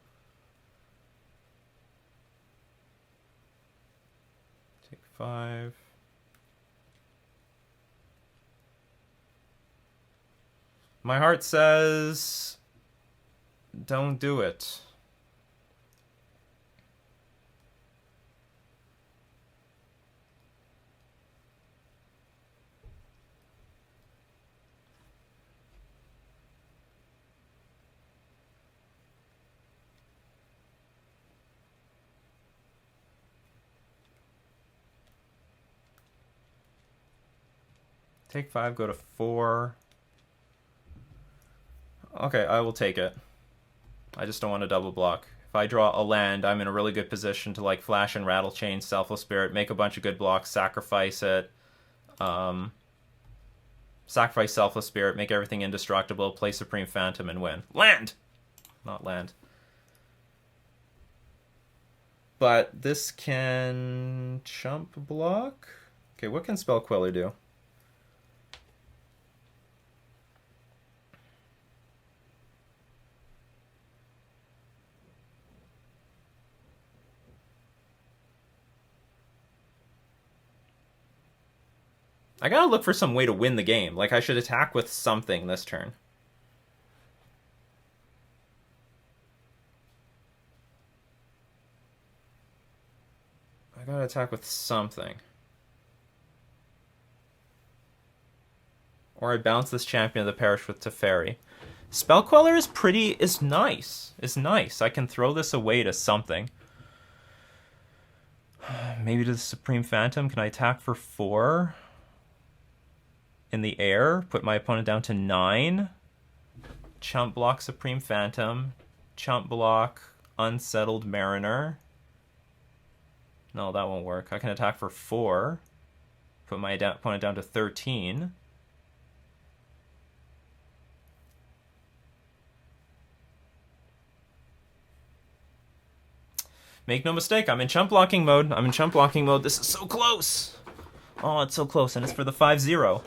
Take 5... My heart says, don't do it. Take 5, go to 4. Okay, I will take it. I just don't want to double block. If I draw a land, I'm in a really good position to like flash and Rattlechains, Selfless Spirit, make a bunch of good blocks, sacrifice it, sacrifice Selfless Spirit, make everything indestructible, play Supreme Phantom, and win. Land! Not land. But this can chump block? Okay, what can Spell Queller do? I gotta look for some way to win the game. Like, I should attack with something this turn. I gotta attack with something. Or I bounce this Champion of the Parish with Teferi. Spell Queller is nice. It's nice. I can throw this away to something. Maybe to the Supreme Phantom. Can I attack for 4? In the air, put my opponent down to 9. Chump block Supreme Phantom. Chump block Unsettled Mariner. No, that won't work. I can attack for 4. Put my opponent down to 13. Make no mistake, I'm in chump blocking mode. This is so close. Oh, it's so close, and it's for the 5-0.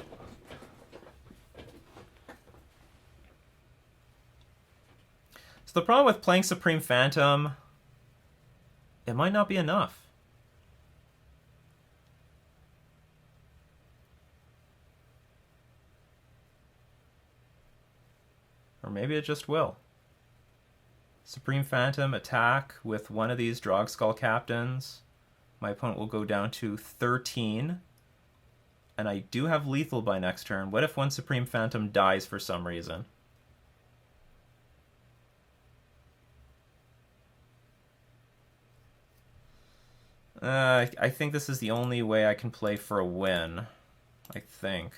The problem with playing Supreme Phantom, it might not be enough. Or maybe it just will. Supreme Phantom, attack with one of these Drogskull Captains. My opponent will go down to 13. And I do have lethal by next turn. What if one Supreme Phantom dies for some reason? I think this is the only way I can play for a win. I think.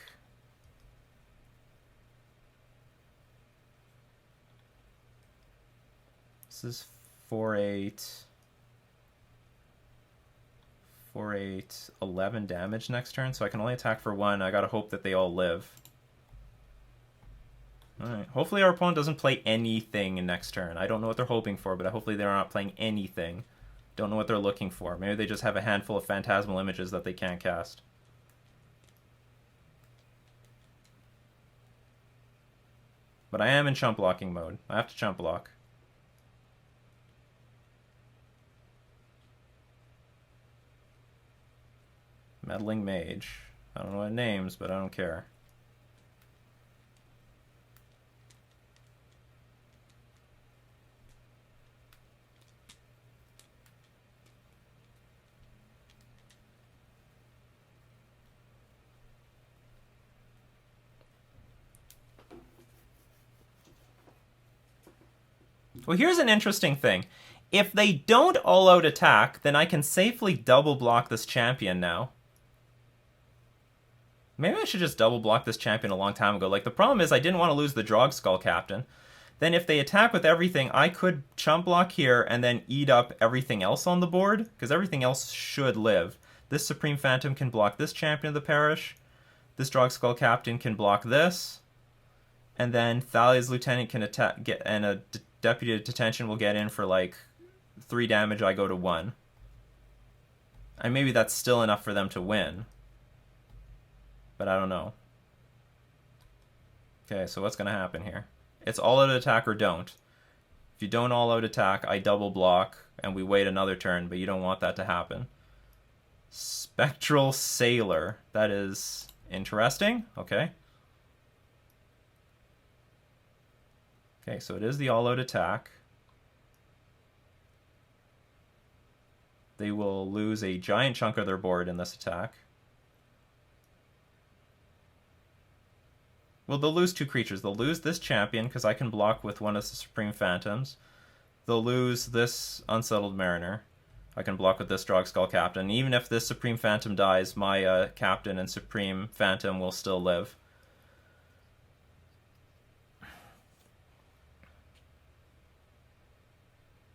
This is 4-8. 4-8, 11 damage next turn, so I can only attack for 1. I gotta hope that they all live. Alright, hopefully our opponent doesn't play anything next turn. I don't know what they're hoping for, but hopefully they're not playing anything. Don't know what they're looking for. Maybe they just have a handful of phantasmal images that they can't cast. But I am in chump blocking mode. I have to chump block. Meddling Mage. I don't know what it names, but I don't care. Well, here's an interesting thing. If they don't all-out attack, then I can safely double block this champion now. Maybe I should just double block this champion a long time ago. Like, the problem is I didn't want to lose the Drogskull Captain. Then if they attack with everything, I could chump block here and then eat up everything else on the board, because everything else should live. This Supreme Phantom can block this Champion of the Parish. This Drogskull Captain can block this. And then Thalia's Lieutenant can attack, and a Deputy Detention will get in for like 3 damage. I go to 1. And maybe that's still enough for them to win. But I don't know. Okay, so what's going to happen here? It's all-out attack or don't. If you don't all-out attack, I double block, and we wait another turn, but you don't want that to happen. Spectral Sailor. That is interesting. Okay. Okay, so it is the all-out attack. They will lose a giant chunk of their board in this attack. Well, they'll lose 2 creatures. They'll lose this champion, because I can block with one of the Supreme Phantoms. They'll lose this Unsettled Mariner. I can block with this Drogskull Captain. Even if this Supreme Phantom dies, my Captain and Supreme Phantom will still live.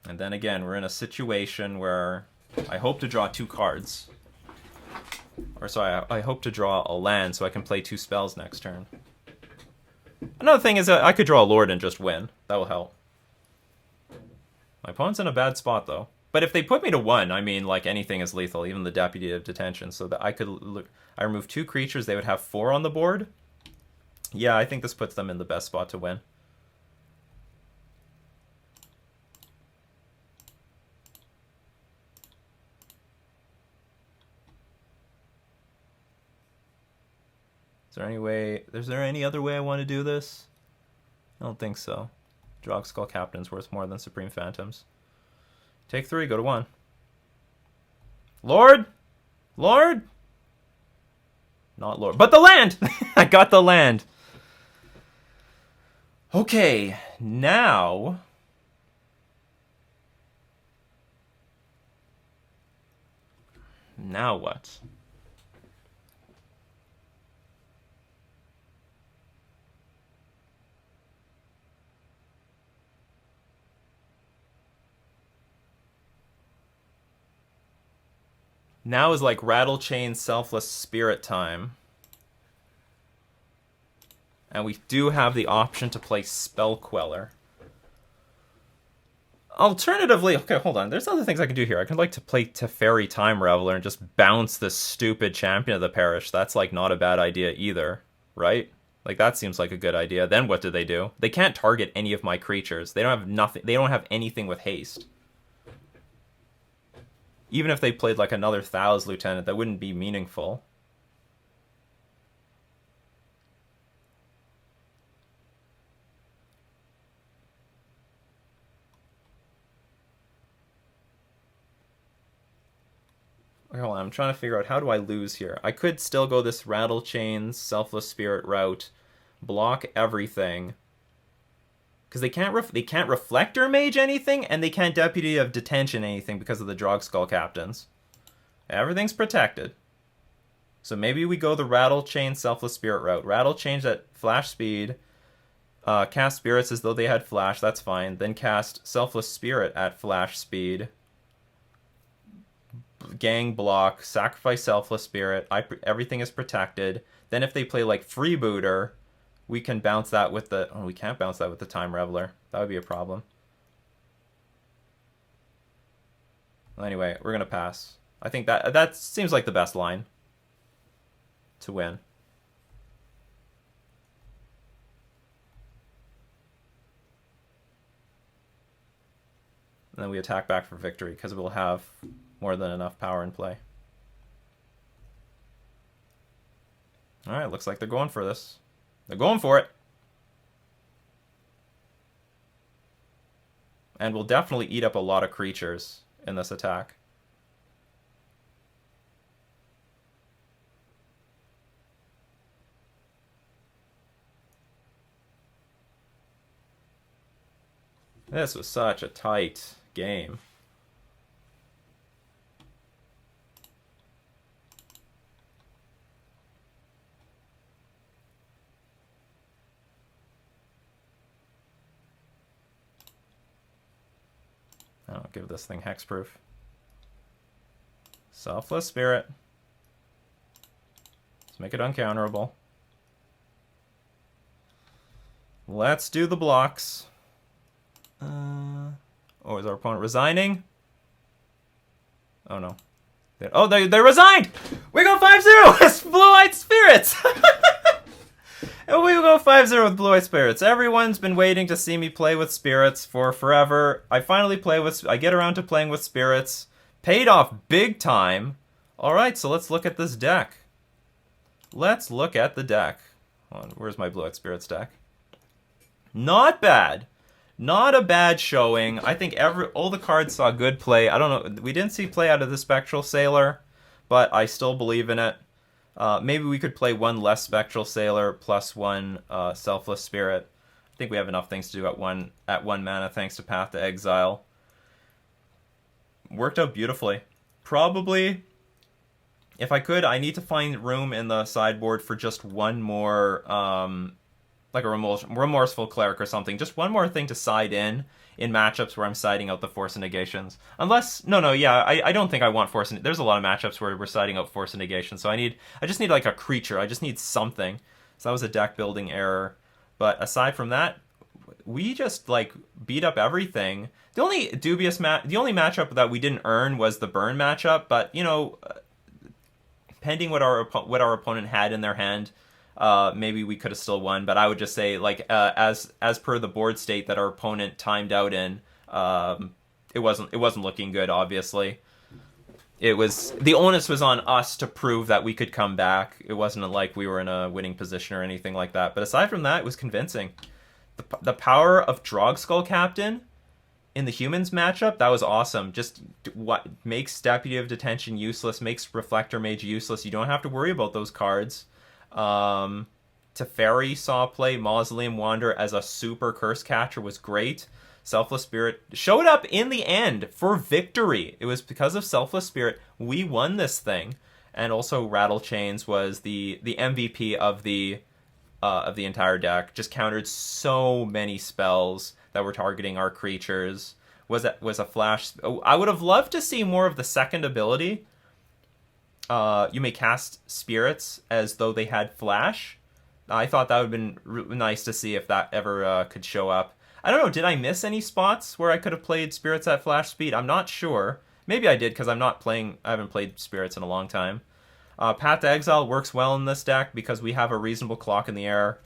And then again, we're in a situation where I hope to draw 2 cards. Or sorry, I hope to draw a land so I can play 2 spells next turn. Another thing is that I could draw a Lord and just win. That will help. My opponent's in a bad spot, though. But if they put me to 1, I mean, like, anything is lethal, even the Deputy of Detention. So that I remove 2 creatures, they would have 4 on the board. Yeah, I think this puts them in the best spot to win. Is there any other way I want to do this? I don't think so. Drogskull Captain's worth more than Supreme Phantoms. Take 3, go to 1. Lord! Lord! Not Lord. But the land! I got the land! Okay, now... Now what? Now is like Rattlechains Selfless Spirit time. And we do have the option to play Spell Queller. Alternatively, okay, hold on. There's other things I can do here. I could like to play Teferi Time Reveler and just bounce this stupid Champion of the Parish. That's like not a bad idea either, right? Like that seems like a good idea. Then what do? They can't target any of my creatures. They don't have nothing. They don't have anything with haste. Even if they played like another Thals Lieutenant, that wouldn't be meaningful. Okay, hold on, I'm trying to figure out how do I lose here. I could still go this Rattlechains, Selfless Spirit route, block everything. Because they can't Reflector Mage anything, and they can't Deputy of Detention anything because of the Drogskull Captains. Everything's protected. So maybe we go the Rattlechain Selfless Spirit route. Rattlechain at flash speed, cast Spirits as though they had flash, that's fine. Then cast Selfless Spirit at flash speed. Gang block, sacrifice Selfless Spirit, everything is protected. Then if they play like Freebooter, we can bounce that with the... Oh, we can't bounce that with the Time Reveler. That would be a problem. Well, anyway, we're going to pass. I think that seems like the best line to win. And then we attack back for victory because we'll have more than enough power in play. Alright, looks like they're going for this. They're going for it. And we'll definitely eat up a lot of creatures in this attack. This was such a tight game. I'll give this thing hexproof. Selfless Spirit. Let's make it uncounterable. Let's do the blocks. Oh, is our opponent resigning? Oh no. They resigned! We go 5-0! It's Blue-Eyed Spirits! And we go 5-0 with Blue-Eyed Spirits. Everyone's been waiting to see me play with Spirits for forever. I get around to playing with Spirits. Paid off big time. Alright, so let's look at this deck. Let's look at the deck. Hold on, where's my Blue-Eyed Spirits deck? Not bad. Not a bad showing. I think all the cards saw good play. I don't know. We didn't see play out of the Spectral Sailor, but I still believe in it. Maybe we could play one less Spectral Sailor plus one Selfless Spirit. I think we have enough things to do at one mana thanks to Path to Exile. Worked out beautifully. Probably, if I could, I need to find room in the sideboard for just one more, like a Remorseful Cleric or something. Just one more thing to side in matchups where I'm siding out the Force and Negations. Unless, I don't think I want Force and... There's a lot of matchups where we're siding out Force and Negation, so I just need like a creature. I just need something. So that was a deck building error. But aside from that, we just like beat up everything. The only matchup that we didn't earn was the burn matchup, but pending what our opponent had in their hand, maybe we could have still won. But I would just say, like, as per the board state that our opponent timed out in, it wasn't looking good. Obviously, the onus was on us to prove that we could come back. It wasn't like we were in a winning position or anything like that. But aside from that, it was convincing. The power of Drogskull Captain in the humans matchup, that was awesome. Just what makes Deputy of Detention useless, makes Reflector Mage useless. You don't have to worry about those cards. Teferi saw play. Mausoleum Wander as a super curse catcher was great. Selfless Spirit showed up in the end for victory. It was because of Selfless Spirit we won this thing. And also Rattlechains was the MVP of the entire deck. Just countered so many spells that were targeting our creatures. Was a flash. I would have loved to see more of the second ability. You may cast spirits as though they had flash. I thought that would have been nice to see if that ever could show up. I don't know, did I miss any spots where I could have played spirits at flash speed? I'm not sure. Maybe I did, because I haven't played spirits in a long time. Path to Exile works well in this deck because we have a reasonable clock in the air.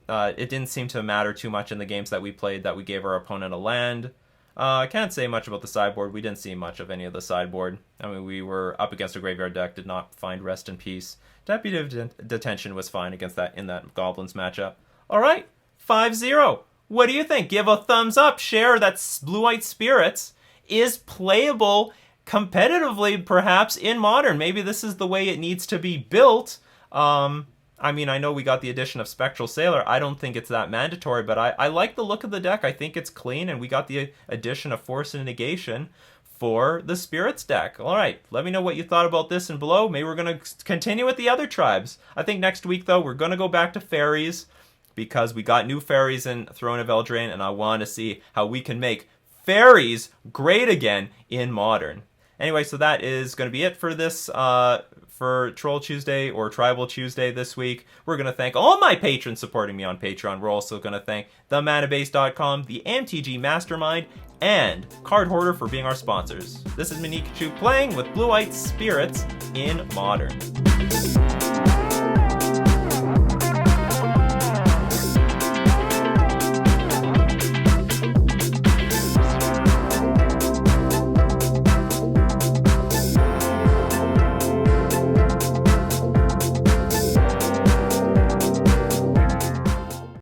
It didn't seem to matter too much in the games that we played that we gave our opponent a land. I can't say much about the sideboard. We didn't see much of any of the sideboard. I mean, we were up against a graveyard deck, did not find rest in peace. Deputy of Detention was fine against that in that Goblins matchup. All right, 5-0. What do you think? Give a thumbs up. Share that Blue-White Spirits is playable competitively, perhaps, in Modern. Maybe this is the way it needs to be built. I mean, I know we got the addition of Spectral Sailor. I don't think it's that mandatory, but I like the look of the deck. I think it's clean, and we got the addition of Force and Negation for the Spirits deck. All right, let me know what you thought about this and below. Maybe we're going to continue with the other tribes. I think next week, though, we're going to go back to fairies because we got new fairies in Throne of Eldraine, and I want to see how we can make fairies great again in Modern. Anyway, so that is going to be it for this for Troll Tuesday or Tribal Tuesday this week. We're going to thank all my patrons supporting me on Patreon. We're also going to thank themanabase.com, the MTG Mastermind, and Card Hoarder for being our sponsors. This is Nikachu playing with Blue-White Spirits in Modern.